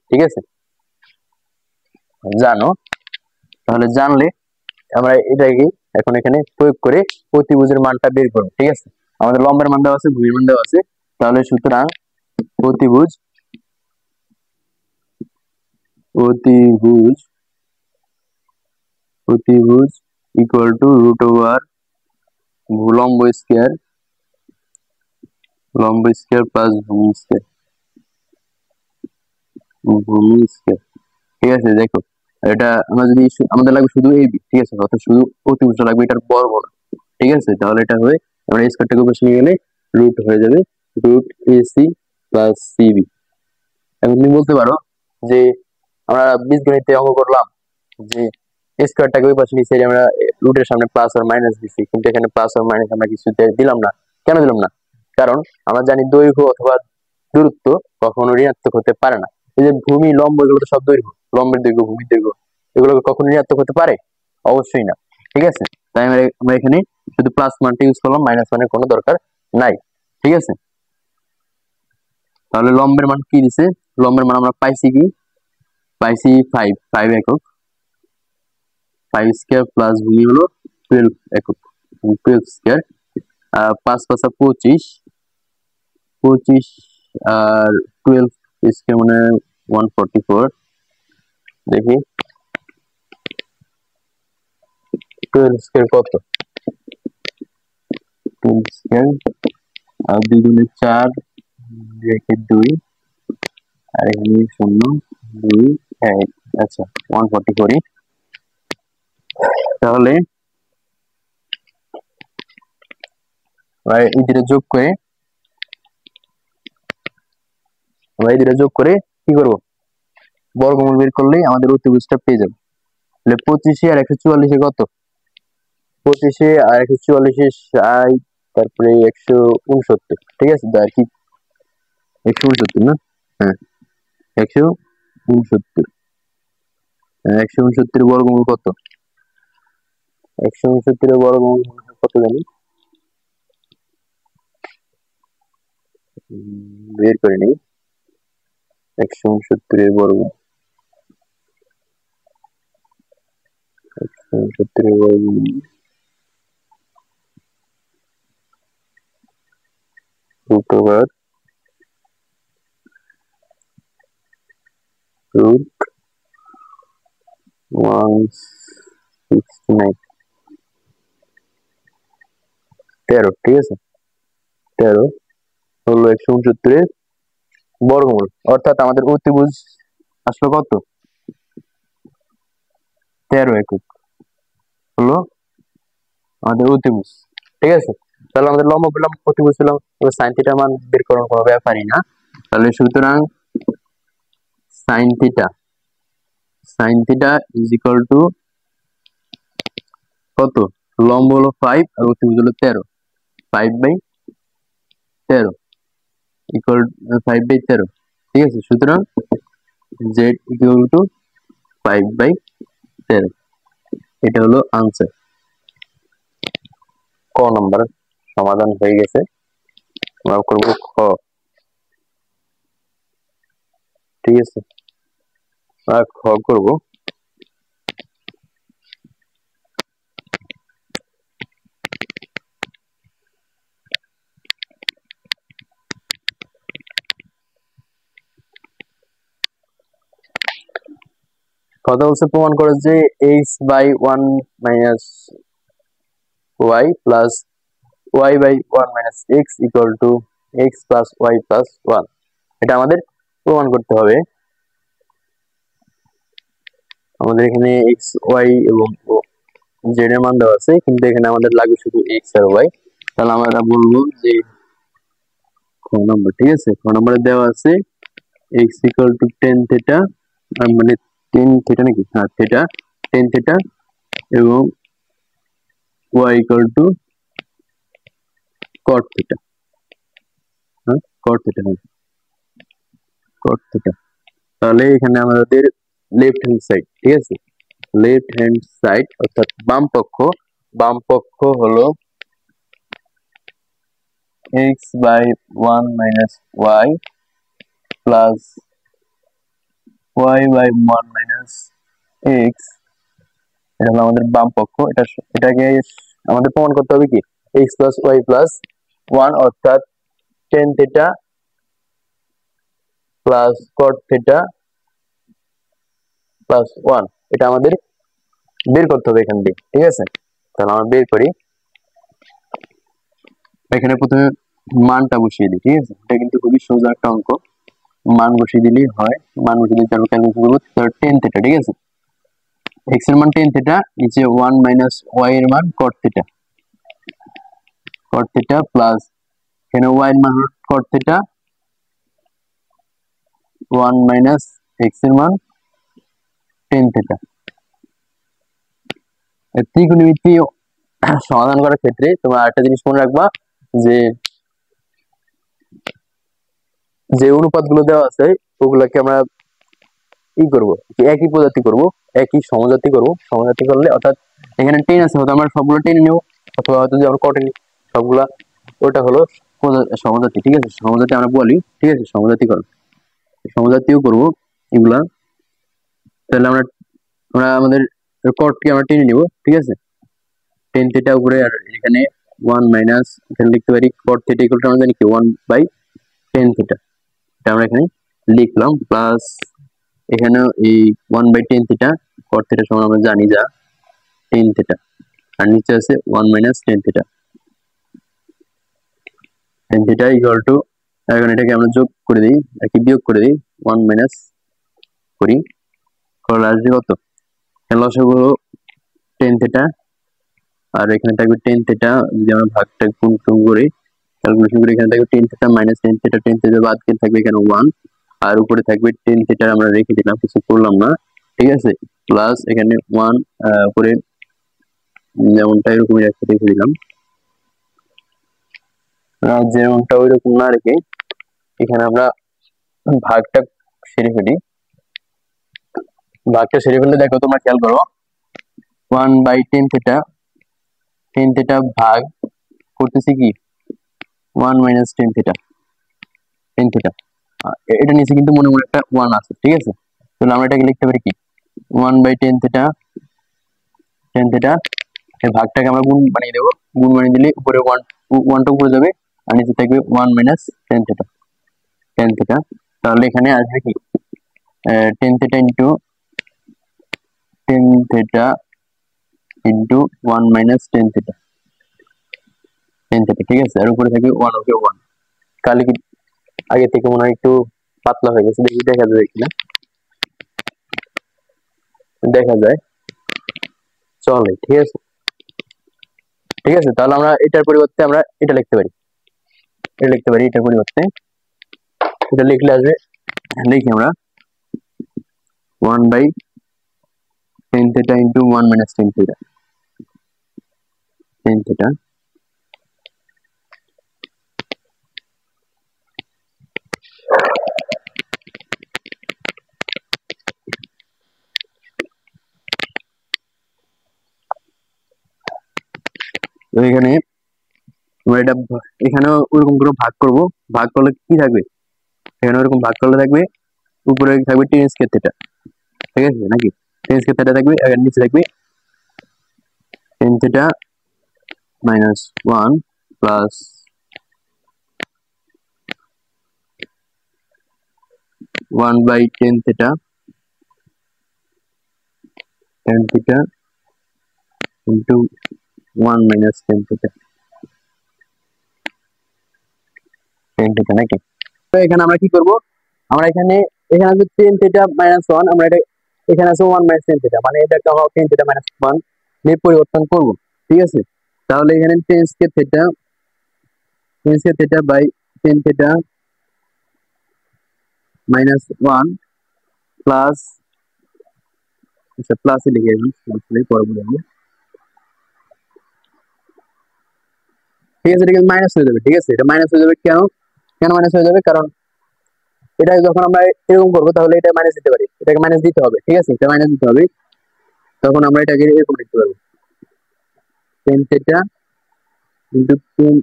ঠিক আছে, জানো। তাহলে জানলে আমরা এটাকে এখন এখানে প্রয়োগ করে অতিভুজের মানটা বের করব। ঠিক আছে, আমাদের লম্বের মান দেওয়া আছে, ভূমির মান দেওয়া আছে। তাহলে সুতরাং অতিভুজ ইকুয়াল টু রুট ওভার লম্ব স্কয়ার প্লাস ভূমি স্কয়ার। ঠিক আছে, দেখো এটা আমরা যদি আমাদের লাগবে শুধু এবি। ঠিক আছে, অর্থাৎ শুধু অতিভুজটা লাগবে, এটার বর্গমূল। ঠিক আছে, তাহলে এটা হবে আমরা স্কয়ারটাকে বসে নিয়ে গেলে রুট হয়ে যাবে রুট AC প্লাস সিবি। এখন তুমি বলতে পারো যে আমরা বীজগণিতে অঙ্ক করলাম যে স্কয়ারটাকে ওই পাশে নিচে আমরা রুটের সামনে প্লাস আর মাইনাস দিছি, কিন্তু এখানে প্লাস আর মাইনাস আমরা কিছু দিলাম না। কেন দিলাম না? কারণ আমরা জানি দৈর্ঘ্য অথবা দূরত্ব কখনো ঋণাত্মক হতে পারে না। এই যে ভূমি লম্ব এগুলো তো সব দৈর্ঘ্য, লম্বের দৈর্ঘ্য ভূমির দৈর্ঘ্য এগুলো কখনো ঋণাত্মক হতে পারে? অবশ্যই না। ঠিক আছে, তাই আমরা এখানে শুধু প্লাস মানটা ইউজ করলাম, মাইনাস মানের কোনো দরকার নাই। ঠিক আছে, তাহলে লম্বের মান কি দিছে? লম্বের মান আমরা পাইছি কি? পাইছি 5 একক। 5 স্কয়ার প্লাস ভূমি হলো 12 একক, 12 স্কয়ার। 5 5 25, 25 আর 12 স্কয়ার মানে 144। দেখি 12 স্কয়ার কত? 12 স্কয়ার আর 2 গুণে 4 রেখে 2 আর এখানে 0 2 1, আচ্ছা 144। তাহলে এই দুটো যোগ করে কি করব? বর্গমূল বের করলেই আমাদের অতিভুজটা পেয়ে যাবো। তাহলে 25 আর 144 কত? 25 আর 144 60, তারপরে 169। ঠিক আছে, আর কি 169 না? হ্যাঁ 169। 169 বর্গমূল কত? 169 বর্গমূল কত জানি, বের করে নিই। 169 বর্গমূল, 169 বর্গমূল root over root 169, 13। ঠিক আছে, 13 হলো 169 বর্গমূল, অর্থাৎ আমাদের অতিভুজ আসলো কত? 13 একক হলো আমাদের অতিভুজ। ঠিক আছে, তাহলে আমাদের লম্ব পেলাম, অতিভুজ পেলাম, সাইন থিটার মান বের করার কোনো ব্যাপারই না। তাহলে সুতরাং sine theta is equal two কত? লম্ব হলো 5 আর অতিভুজ হলো 13, 5/13 ইকুয়াল 5/13। ঠিক আছে, সুতরাং z ইকুয়াল টু 5/13, এটা হলো আনসার। ক নাম্বার সমাধান হয়ে গেছে। আমরা করব খ। ঠিক আছে, আর খ করব। কথা বলছে প্রমাণ করে যে x/1 minus y plus y/1 minus x equal to x plus y plus 1। এটা আমাদের প্রমাণ করতে হবে। আমাদের এখানে x y এবং z এর মান দেওয়া আছে, কিন্তু এখানে আমাদের লাগবে শুধু x আর y। তাহলে আমরা বলবো যে খ নম্বর, ঠিক আছে, খ নম্বরে দেওয়া আছে x equal to tan theta, মানে tan থিটা নাকি, হ্যাঁ থিটা, tan থিটা, এবং y equal to cot theta. হ্যাঁ cot থিটা, হ্যাঁ cot থিটা। তাহলে এখানে আমাদের লেফট হ্যান্ড সাইড, ঠিক আছে, লেফট হ্যান্ড সাইড অর্থাৎ বাম পক্ষ হলো x/1 minus y plus y/1 minus x। এটা হলো আমাদের বাম পক্ষ। এটাকে আমাদের প্রমাণ করতে হবে কি, x প্লাস y প্লাস 1 অর্থাৎ tan theta plus cot theta plus 1, এটা আমাদের বের করতে হবে এখান দিয়ে। ঠিক আছে, তাহলে আমরা বের করি। এখানে প্রথমে মানটা বসিয়ে দিই। ঠিক আছে, এটা কিন্তু খুবই সোজা একটা অঙ্ক, মান বসিয়ে দিলেই হয়। মান বসিয়ে দিলে আমরা ক্যালকুলেট করব tan থিটা। ঠিক আছে, x এর মান tan থিটা, নিচে 1 মাইনাস y এর মান cot থিটা প্লাস এখানে y এর মান হলো cot থিটা, 1 মাইনাস x এর মান টেন থিটা। ত্রিকোণমিতি সমাধান করার ক্ষেত্রে তোমরা আরেকটা জিনিস মনে রাখবা, যে যে অনুপাতগুলো দেওয়া আছে ওগুলাকে আমরা কি করব, একই প্রজাতি করব, একই সমজাতি করব। সমজাতি করলে অর্থাৎ এখানে টেন আছে, হয়তো আমরা সবগুলো টেনে নেব, অথবা হয়তো যে আমরা কটে নিই সবগুলা, ওটা হলো সমজাতি। ঠিক আছে, সমজাতি আমরা বলি। ঠিক আছে, সমজাতি করব, সমজাতিও করব এগুলা। তাহলে আমরা আমরা আমাদের কটকে আমরা টেনে নিব। ঠিক আছে, টেন থিটা উপরে, আর এখানে ওয়ান মাইনাস, এখানে লিখতে পারি কট থিটা ইকুয়াল টু আমরা জানি কি 1/10 থিটা, এটা আমরা এখানে লিখলাম। প্লাস এখানে এই 1/10 থিটা, কট থিটা সমান আমরা জানি যা 10 থিটা, আর নিচে আছে 1 - 10 থিটা। 10 থিটা ইকুয়াল টু, এখন এটাকে আমরা যোগ করে দিই, একই বিয়োগ করে দিই, 1 করি, করলে আসবে কত, লসাগু হলো 10 থিটা, আর এখানে থাকবে 10 থিটা। যদি আমরা ভাগটা গুণ করি, ক্যালকুলেশন করে, এখানে থাকবে 10 থিটা - 10 থিটা, 10 থিটা বাদ দিয়ে থাকবে এখানে 1, আর উপরে থাকবে 10 থিটা আমরা রেখে দিলাম, কিছু করলাম না। ঠিক আছে, প্লাস এখানে 1 উপরে যেমনটা এরকমই রেখে দিলাম, যেমনটা ওইরকম না রেখে এখানে আমরা ভাগটা সেরে ফেলি। ভাগটা সেরে ফেললে দেখো, তোমরা খেয়াল করো, 1/10 থিটা, 10 থিটা ভাগ করতেছি কি 1 - 10 থিটা, 10 থিটা, এটা নিচে কিন্তু মনে মনে একটা 1 আছে। ঠিক আছে, তাহলে আমরা এটাকে লিখতে পারি কি 1/10 থিটা, 10 থিটা, এই ভাগটাকে আমরা গুণ বানিয়ে দেবো। গুণ বানিয়ে দিলে উপরে 1টা উপরে যাবে, আর নিচে থাকবে 1 - 10 থিটা, 10 থিটা। তাহলে এখানে আসবে কি 10 theta into 10 theta into 1 - 10 theta, 10 theta. ঠিক আছে, আর উপরে থাকবে 1, ওকে 1। তাহলে কি আগে থেকে মনে হয় একটু পাতলা হয়ে গেছে, দেখি দেখা যায় কিনা, দেখা যায়, চলে। ঠিক আছে, ঠিক আছে, তাহলে আমরা এটার পরিবর্তে আমরা এটা লিখতে পারি, এটা লিখতে পারি, এটার পরিবর্তে এটা লিখলে আসবে, লিখি আমরা 1/10 থিটা ইন্টু 1 - 10 থিটা, 10 থিটা। তো এখানে আমরা এটা এখানেও ওরকম করে ভাগ করব, ভাগ করলে কি থাকবে, এখানে ওরকম ভাগ করলে থাকবে উপরে থাকবে টেন স্কয়ার থিটা। ঠিক আছে নাকি, টেন স্কয়ার থিটা থাকবে, আর নিচে থাকবে 10 theta -1 plus 1/10 theta, 10 theta into 1 - 10 theta, 10 theta নাকি। তো এখানে আমরা কি করব, আমরা এখানে এখানে আছে 10 থিটা -1, আমরা এটা এখানে আছে 1 - 10 থিটা, মানে এটাকে আমরা 10 থিটা -1 নিয়ে পরিবর্তন করব। ঠিক আছে, তাহলে এখানে 10 square theta, 10 square theta by 10 theta -1 plus, আচ্ছা প্লাসে লিখে দিলাম, পরে বলবো। ঠিক আছে, এটা মাইনাস হয়ে যাবে। ঠিক আছে, এটা মাইনাস হয়ে যাবে, কেন কেন মাইনাস হয়ে যাবে, কারণ এটা যখন আমরা এরকম করবো তাহলে এটা মাইনাস দিতে পারি, এটাকে মাইনাস দিতে হবে। ঠিক আছে, এটা মাইনাস দিতে হবে, তখন আমরা এটাকে এরকম লিখতে পারবো 10 থিটা ইন্টু 10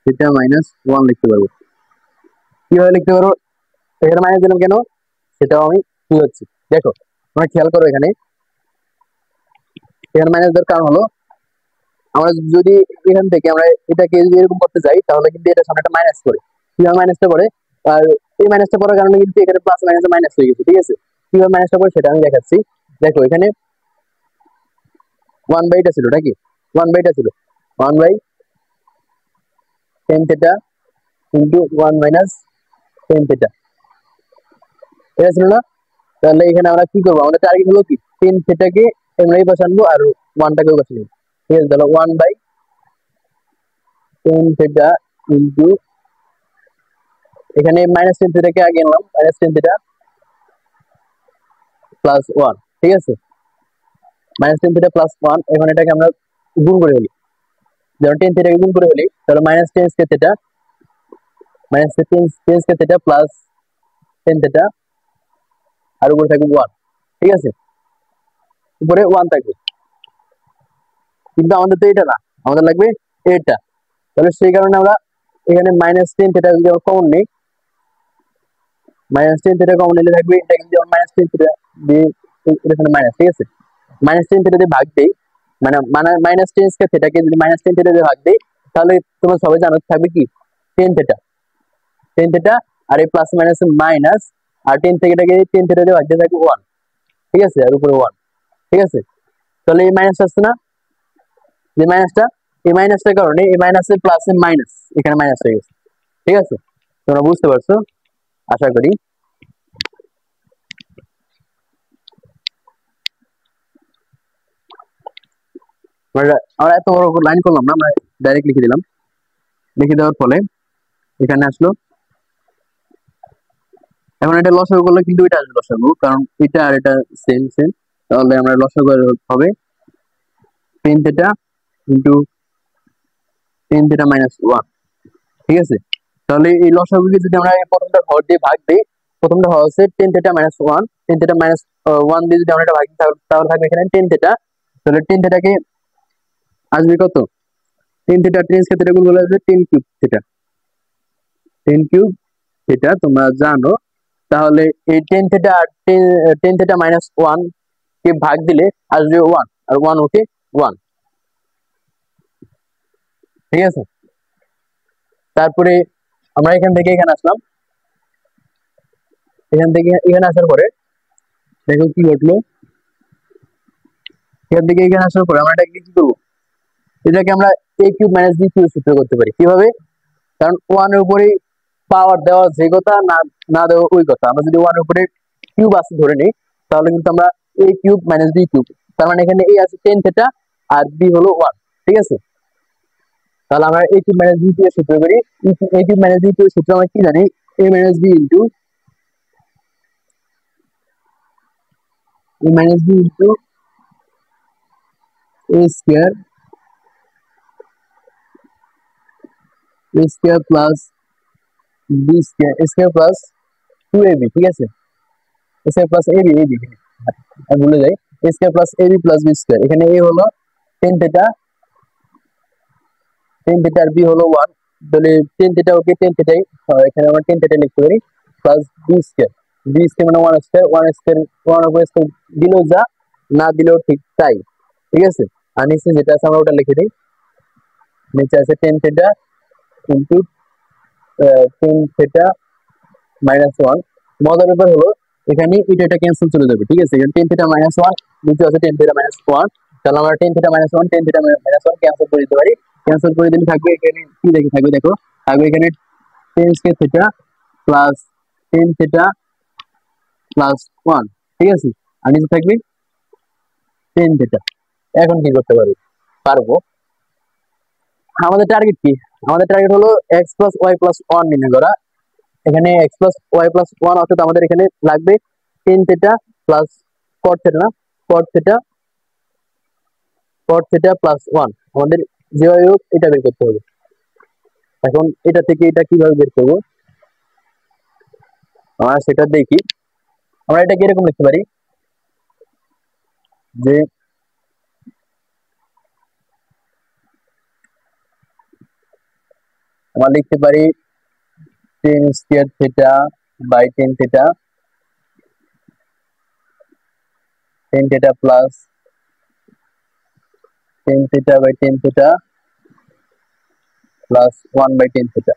থিটা -1 লিখতে পারবো। কিভাবে লিখতে পারবো, এখানে মাইনাস দিলাম কেন সেটাও আমি বুঝাচ্ছি। দেখো, তোমরা খেয়াল করো, এখানে এখানে মাইনাস দেওয়ার কারণ হলো, আমরা যদি এখান থেকে আমরা এটাকে যদি এরকম করতে যাই, তাহলে কিন্তু এটা সামনে একটা মাইনাস করে, কিভাবে মাইনাসটা করে, আর এই মাইনাসটা করার কারণে কিন্তু এখানে প্লাস মাইনাস মাইনাস হয়ে গেছে। ঠিক আছে, কিভাবে মাইনাসটা করে সেটা আমি দেখাচ্ছি। দেখো, এখানে 1/এটা ছিল নাকি, 1/টা ছিল 1/10 থিটা ইন্টু 1 - 10 থিটা, এটা ছিল না। তাহলে এখানে আমরা কি করবো, আমাদের টার্গেট হলো কি 10 থিটাকে আমরা এই পাশে আনবো, আর 1টাকে ওই পাশে নিবো। ঠিক আছে, তাহলে 1/10 থিটা ইন্টু, এখানে -10 থিটাকে আগে আনলাম, -10 থিটা প্লাস ওয়ান, ঠিক আছে, minus ten theta plus one. এখন এটাকে আমরা গুণ করে ফেলি, যেমন টেন থিটাকে গুণ করে ফেলি, তাহলে minus tan square theta minus tan square theta plus tan theta, আর উপরে থাকবে ওয়ান, ঠিক আছে, উপরে ওয়ান থাকবে। কিন্তু আমাদের তো এটা না, আমাদের লাগবে এটা। তাহলে সেই কারণে আমরা এখানে মাইনাস টেন থিটা যদি আমরা কমন নিই, মাইনাস টেন থিটা কমন নিলে থাকবে এটা, কিন্তু মাইনাস টেন থিটা দিয়ে এখানে মাইনাস, ঠিক আছে, মাইনাস টেন থিটা দিয়ে ভাগ দেই, মানে মাইনাস টেন স্কয়ার থিটাকে যদি মাইনাস টেন থিটা দিয়ে ভাগ দেই, তাহলে তোমরা সবাই জানো থাকবে কি টেন থিটা, টেন থিটা, আর এই প্লাস মাইনাস মাইনাস, আর টেন থিটাকে টেন থিটা দিয়ে ভাগ দিয়ে থাকবে ওয়ান, ঠিক আছে, আর উপরে ওয়ান, ঠিক আছে। তাহলে এই মাইনাস আসছে না, যে মাইনাসটা, এই মাইনাসটার কারণে এই মাইনাসের প্লাসের মাইনাস এখানে মাইনাস হয়ে গেছে, ঠিক আছে, তোমরা বুঝতে পারছো আশা করি। আমরা এত বড় লাইন করলাম না, আমরা ডাইরেক্ট লিখে দিলাম, লিখে দেওয়ার ফলে এখানে আসলো। এখন এটা লসাগু করলে কিন্তু এটা আসবে লসাগু, কারণ এটা আর এটা সেম সেম, তাহলে আমরা লসাগু হবে tan theta into tan theta minus one, ঠিক আছে। তাহলে এই লসাগুকে যদি আমরা প্রথমটা হর দিয়ে ভাগ দিই, প্রথমটা হর হচ্ছে tan theta minus one, tan theta minus one দিয়ে যদি আমরা এটা ভাগ দিই, তাহলে থাকবে এখানে টেন থিটা। তাহলে টেন থিটাকে আসবে কত, ten theta ten square theta গুণ করলে আসবে ten cube theta, ten cube theta তোমরা জানো। তাহলে এই টেন থিটা আর টেন থিটা মাইনাস ওয়ান কে ভাগ দিলে আসবে ওয়ান, আর ওয়ান ওকে ওয়ান, ঠিক আছে। তারপরে আমরা এখান থেকে এখানে আসলাম, এখান থেকে এখানে আসার পরে দেখো কি ঘটলো, এখান থেকে এখানে আসার পরে আমরা এটাকে কি করবো, এটাকে আমরা এ কিউব মাইনাস বি কিউব সূত্র করতে পারি। কিভাবে, কারণ ওয়ানের উপরে পাওয়ার দেওয়া যে কথা না না দেওয়া ওই কথা, আমরা যদি ওয়ানের উপরে কিউব আছে ধরে নিই, তাহলে কিন্তু আমরা এ কিউব মাইনাস বি কিউব, তার মানে এখানে এ আছে টেন থিটা আর বি হলো ওয়ান, ঠিক আছে। তাহলে আমরা এ কিউব মাইনাস বি কিউব সূত্র করি, এ কিউব মাইনাস বি কিউব সূত্র আমরা কি জানি, এ minus B into A minus B into A square, A square plus b square, A square plus two A B, ঠিক আছে, এ স্কয়ার প্লাস এ বি, আমি ভুলে যাই, a square plus a b plus b square. এখানে এ হলো tan theta, tan theta আর b হলো one, তাহলে টেন থিটা ওকে টেন থিটাই, এখানে আমরা টেন থিটা লিখতে পারি, plus b square, b square মানে one square, one square one উপর স্কয়ার দিলেও যা, না দিলেও ঠিক তাই, ঠিক আছে। আর নিচে যেটা আছে আমরা ওটা লিখে দিই, নিচে আছে tan theta into tan theta minus one. মজার ব্যাপার হলো এখানে এটা ক্যান্সেল চলে যাবে, ঠিক আছে, টেন থিটা মাইনাস ওয়ান, নিচে আছে টেন থিটা মাইনাস ওয়ান, তাহলে আমরা tan theta minus one, tan theta minus one cancel করে দিতে পারি। ক্যান্সেল করে দিলে থাকবে এখানে কি দেখে থাকবে, দেখো থাকবে এখানে ten square theta plus tan theta plus one, ঠিক আছে, আর নিচে থাকবে টেন থিটা। এখন কি করতে পারবো, আমাদের টার্গেট কি, আমাদের টার্গেট হলো x plus y plus one নির্ণয় করা। এখানে x plus y plus one, অর্থাৎ আমাদের এখানে লাগবে tan theta plus cot theta, না কট থিটা প্লাস ওয়ান, আমাদের যেভাবে হোক এটা বের করতে হবে। এখন এটা থেকে এটা কিভাবে বের করবো আমরা সেটা দেখি। আমরা এটাকে এরকম লিখতে পারি যে আমরা লিখতে পারি tan square theta by tan theta, tan theta plus tan theta by tan theta plus one by tan theta.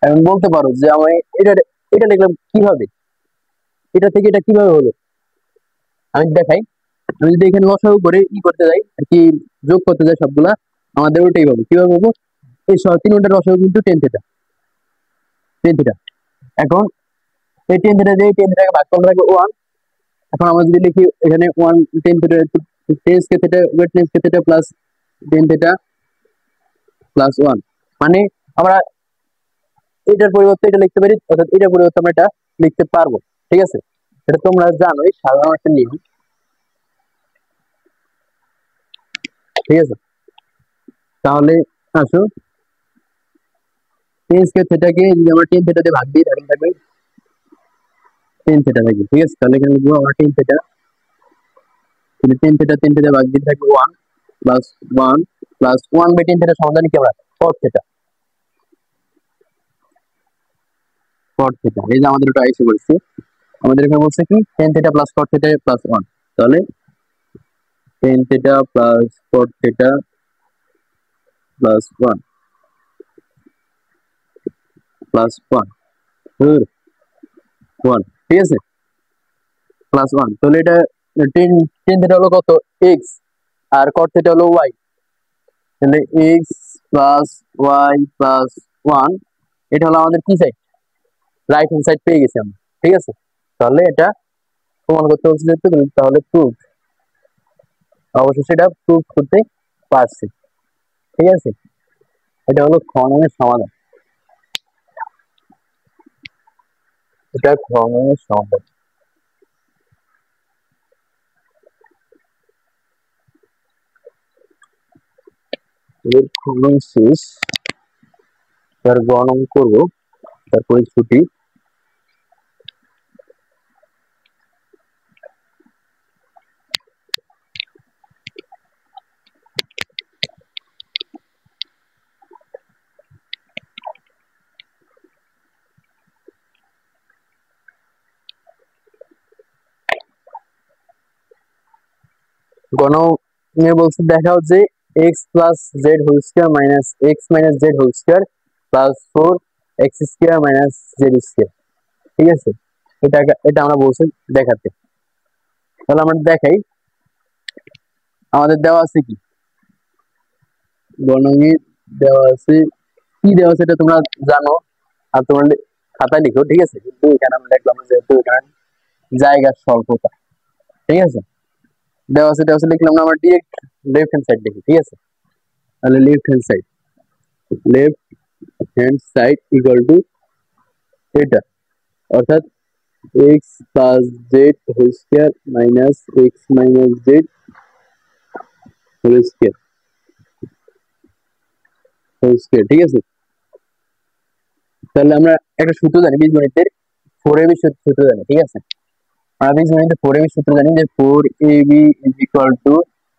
এখন বলতে পারো যে আমি এটা এটা লিখলাম কিভাবে, এটা থেকে এটা কিভাবে হলো, আমি দেখাই। আমি যদি এখানে লসাগু করে ই করতে যাই আর কি, যোগ করতে যাই সবগুলা, আমাদের ওটাই হবে। কিভাবে হবো, এই তিনটার লসাগু কিন্তু টেন থিটা, টেন থিটা। এখন এই টেন থিটা দিয়ে টেন থিটাকে ভাগ করলে থাকবে ওয়ান। এখন আমরা যদি লিখি এখানে one ten theta, ten square theta ten square theta plus tan theta plus one, মানে আমরা এটার পরিবর্তে এটা লিখতে পারি, অর্থাৎ এটার পরিবর্তে আমরা এটা লিখতে পারবো, ঠিক আছে, এটা তোমরা জানোই সাধারণ একটা নিয়ম। ঠিক আছে, তাহলে আসো টেন স্কয়ার থিটাকে যদি আমরা টেন থিটা দিয়ে ভাগ দিই তাহলে থাকবে টেন থিটা থাকবে। ঠিক আছে, তাহলে এখানে লিখবো আমরা টেন থিটা, কিন্তু টেন থিটা ভাগ দিতে থাকবে one plus one plus one by tan theta সমাধান কি আমরা কট থিটা। কট থিটা এই যে আমাদের এটা এসে বলছে, আমাদের এখানে বলছে কি tan theta plus cot theta plus one, তাহলে tan theta plus cot theta plus one plus one one. ঠিক আছে, প্লাস ওয়ান, তাহলে এটা টেন টেন থিটা হলো কত এক্স আর কট থিটা হলো ওয়াই, তাহলে x plus y plus one, এটা হলো আমাদের কি সাইড রাইট হ্যান্ড সাইড পেয়ে গেছি আমরা। ঠিক আছে, তাহলে এটা প্রমাণ করতে বলছি যেহেতু, তাহলে প্রুফ, অবশ্যই সেটা প্রুফ করতে পারছি। ঠিক আছে, এটা হলো খননের সমাধান, এটা খননের সমাধান। এর খনন শেষ, তার গণন করবো, তারপরে ছুটি। গণ নিয়ে বলছে দেখাও যে x plus z whole square minus x minus z whole square plus four x square minus z square. ঠিক আছে, এটা এটা আমরা বলছি দেখাতে, তাহলে আমরা দেখাই আমাদের দেওয়া আছে কি গণনে দেওয়া আছে, কি দেওয়া আছে এটা তোমরা জানো আর তোমার খাতায় লিখো। ঠিক আছে, কিন্তু এখানে আমি লিখলাম যেহেতু এখানে জায়গার স্বল্পতা। ঠিক আছে, দেওয়া আছে লিখলাম না, আমরা ডিরেক্ট লেফট হ্যান্ড সাইড লিখি। ঠিক আছে, তাহলে left hand side equal to এটা, অর্থাৎ x plus z whole square minus x minus z whole square. ঠিক আছে, তাহলে আমরা একটা সূত্র জানি বীজগণিতের, ফোর এবি সূত্র জানি। ঠিক আছে, আমরা বীজগণিতের ফোর এবি সূত্র জানি যে four a b is equal to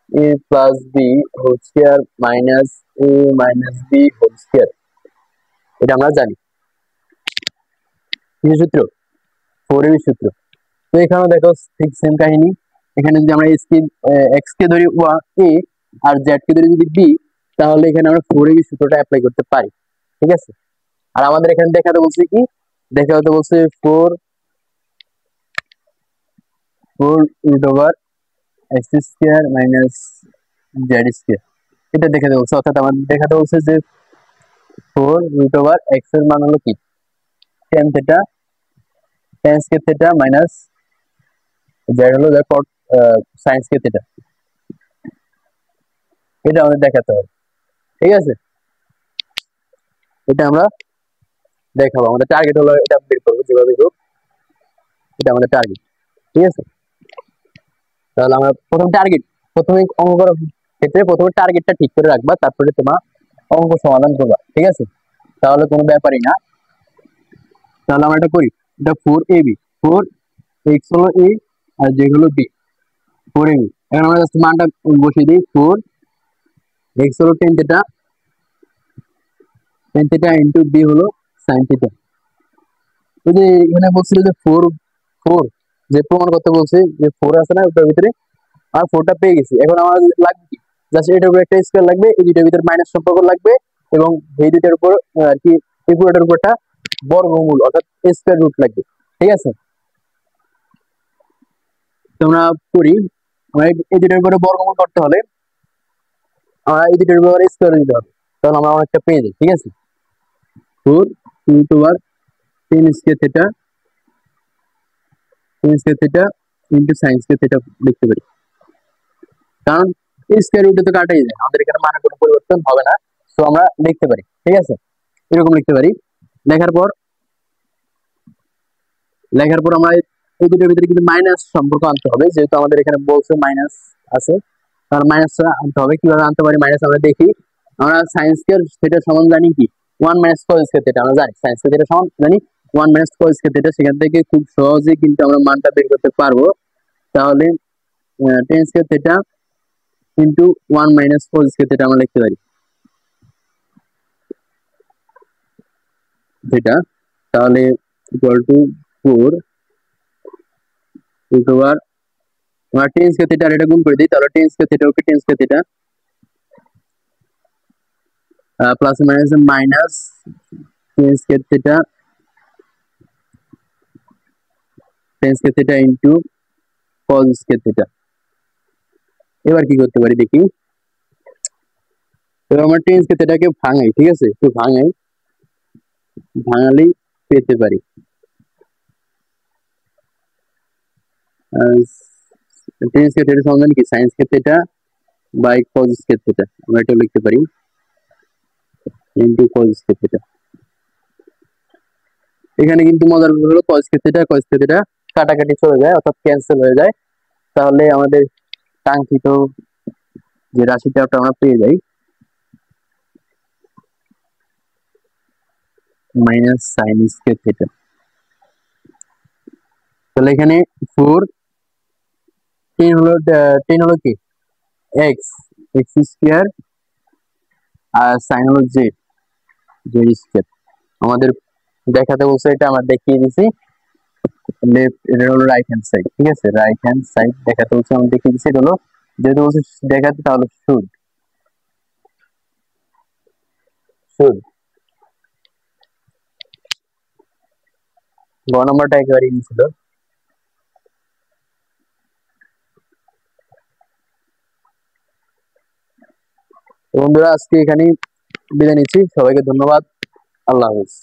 a plus b whole square minus a minus b whole square, এটা আমরা জানি। কি সূত্র? ফোর এবি সূত্র। তো এখানে দেখো ঠিক সেম কাহিনী, এখানে যদি আমরা এক্স কে ধরি এ আর জেড কে ধরি যদি বি, তাহলে এখানে আমরা ফোর এবি সূত্রটা অ্যাপ্লাই করতে পারি। ঠিক আছে, আর আমাদের এখানে দেখাতে বলছে কি, দেখাতে বলছে four root over x square minus z square, এটা দেখাতে বলছে। অর্থাৎ আমাদের দেখাতে বলছে যে ফোর রুট ওভার এক্স এর মান হলো কি tan theta ten square theta minus Z হলো কট সাইন স্কয়ার থিটা, এটা আমাদের দেখাতে হবে। ঠিক আছে, এটা আমরা দেখাবো, আমাদের টার্গেট হলো এটা বের করবো যেভাবে হোক, এটা আমাদের টার্গেট। ঠিক আছে, তাহলে আমরা প্রথমে অঙ্ক করার ক্ষেত্রে প্রথমে টার্গেটটা ঠিক করে রাখবা, তারপরে তোমার অঙ্ক সমাধান করবা। ঠিক আছে, তাহলে কোনো ব্যাপারই না। তাহলে আমরা এটা করি, এটা ফোর এবি, ফোর এক্স হলো এ আর জেড হলো বি, ফোর এবি। এখন আমরা জাস্ট মানটা বসিয়ে দিই, ফোর এক্স হলো টেন থিটা ইন্টু বি হলো সাইন থিটা। ওই যে এখানে বলছিল যে ফোর ফোর যে প্রমাণ করতে বলছে যে ফোর আছে না ওটার ভিতরে, আর ফোরটা পেয়ে গেছি। এখন আমার লাগবে কি, জাস্ট এটার উপর একটা স্কয়ার লাগবে, এই দুইটার ভিতরে মাইনাস সম্পর্ক লাগবে, এবং এই দুইটার উপর আর কি এই পুরোটার উপর একটা বর্গমূল অর্থাৎ স্কয়ার রুট লাগবে। ঠিক আছে, তোমরা করি, আমরা এই দুইটার উপরে বর্গমূল করতে হলে আমরা এই দুইটার উপর স্কয়ার দিতে হবে, তাহলে আমরা অনেকটা পেয়ে যাই। ঠিক আছে, four root over tan square theta into sin square theta লিখতে পারি, কারণ স্কয়ার রুটে তো কাটাই যায়, আমাদের এখানে মানে কোনো পরিবর্তন হবে না, তো আমরা লিখতে পারি। ঠিক আছে, এরকম লিখতে পারি। লেখার পর আমরা এই দুটোর ভিতরে কিন্তু মাইনাস সম্পর্ক আনতে হবে, যেহেতু আমাদের এখানে বলছে মাইনাস আছে, তাহলে মাইনাস আনতে হবে। কিভাবে আনতে পারি মাইনাস? আমরা দেখি, আমরা সাইন স্কয়ার থিটা সমান জানি কি 1 মাইনাস কস স্কয়ার থিটা, আমরা জানি সাইন স্কয়ার থিটা সমান জানি 1 মাইনাস কস স্কয়ার থিটা। সেখান থেকে খুব সহজেই কিন্তু আমরা মানটা বের করতে পারবো। তাহলে tan square theta into 1 minus cos square theta আমরা লিখতে পারি থিটা। তাহলে ইকুয়াল টু 4 টু পাওয়ার আমরা tan স্কয়ার থিটা আর এটা গুণ করে দিই, তাহলে tan square theta okay tan square theta plus minus minus tan square theta tan square theta into cos square theta. এবার কি করতে পারি দেখি, এবার আমরা tan স্কয়ার থিটাকে ভাঙাই, ঠিক আছে, একটু ভাঙাই, ভাঙালেই পেতে পারি tan স্কয়ার থিটা সমান কি sin square theta by cos square theta, আমরা এটা লিখতে পারি ইনটু cos স্কয়ার থিটা। এখানে কিন্তু মজার ব্যাপার হলো cos স্কয়ার থিটা কাটাকাটি চলে যায়, অর্থাৎ ক্যান্সেল হয়ে যায়। তাহলে আমাদের কাঙ্ক্ষিত যে রাশিটা আমরা পেয়ে যাই মাইনাস সাইন স্কয়ার থিটা। তাহলে এখানে 4 10 হলো কি এক্স স্কয়ার আর সাইন হলো জেড স্কয়ার। আমাদের দেখাতে বলছে, এটা আমরা দেখিয়ে দিছি। লেফট, এটা হলো রাইট হ্যান্ড সাইড, ঠিক আছে, রাইট হ্যান্ড সাইড দেখাতে বলছে, আমরা দেখিয়ে দিছি। এটা হলো, যেহেতু বলছে দেখাতে, তাহলে শুড শুড গ নাম্বারটা একেবারে ইজি ছিল। বন্ধুরা আজকে এখানেই বিদায় নিচ্ছি, সবাইকে ধন্যবাদ, আল্লাহ হাফেজ।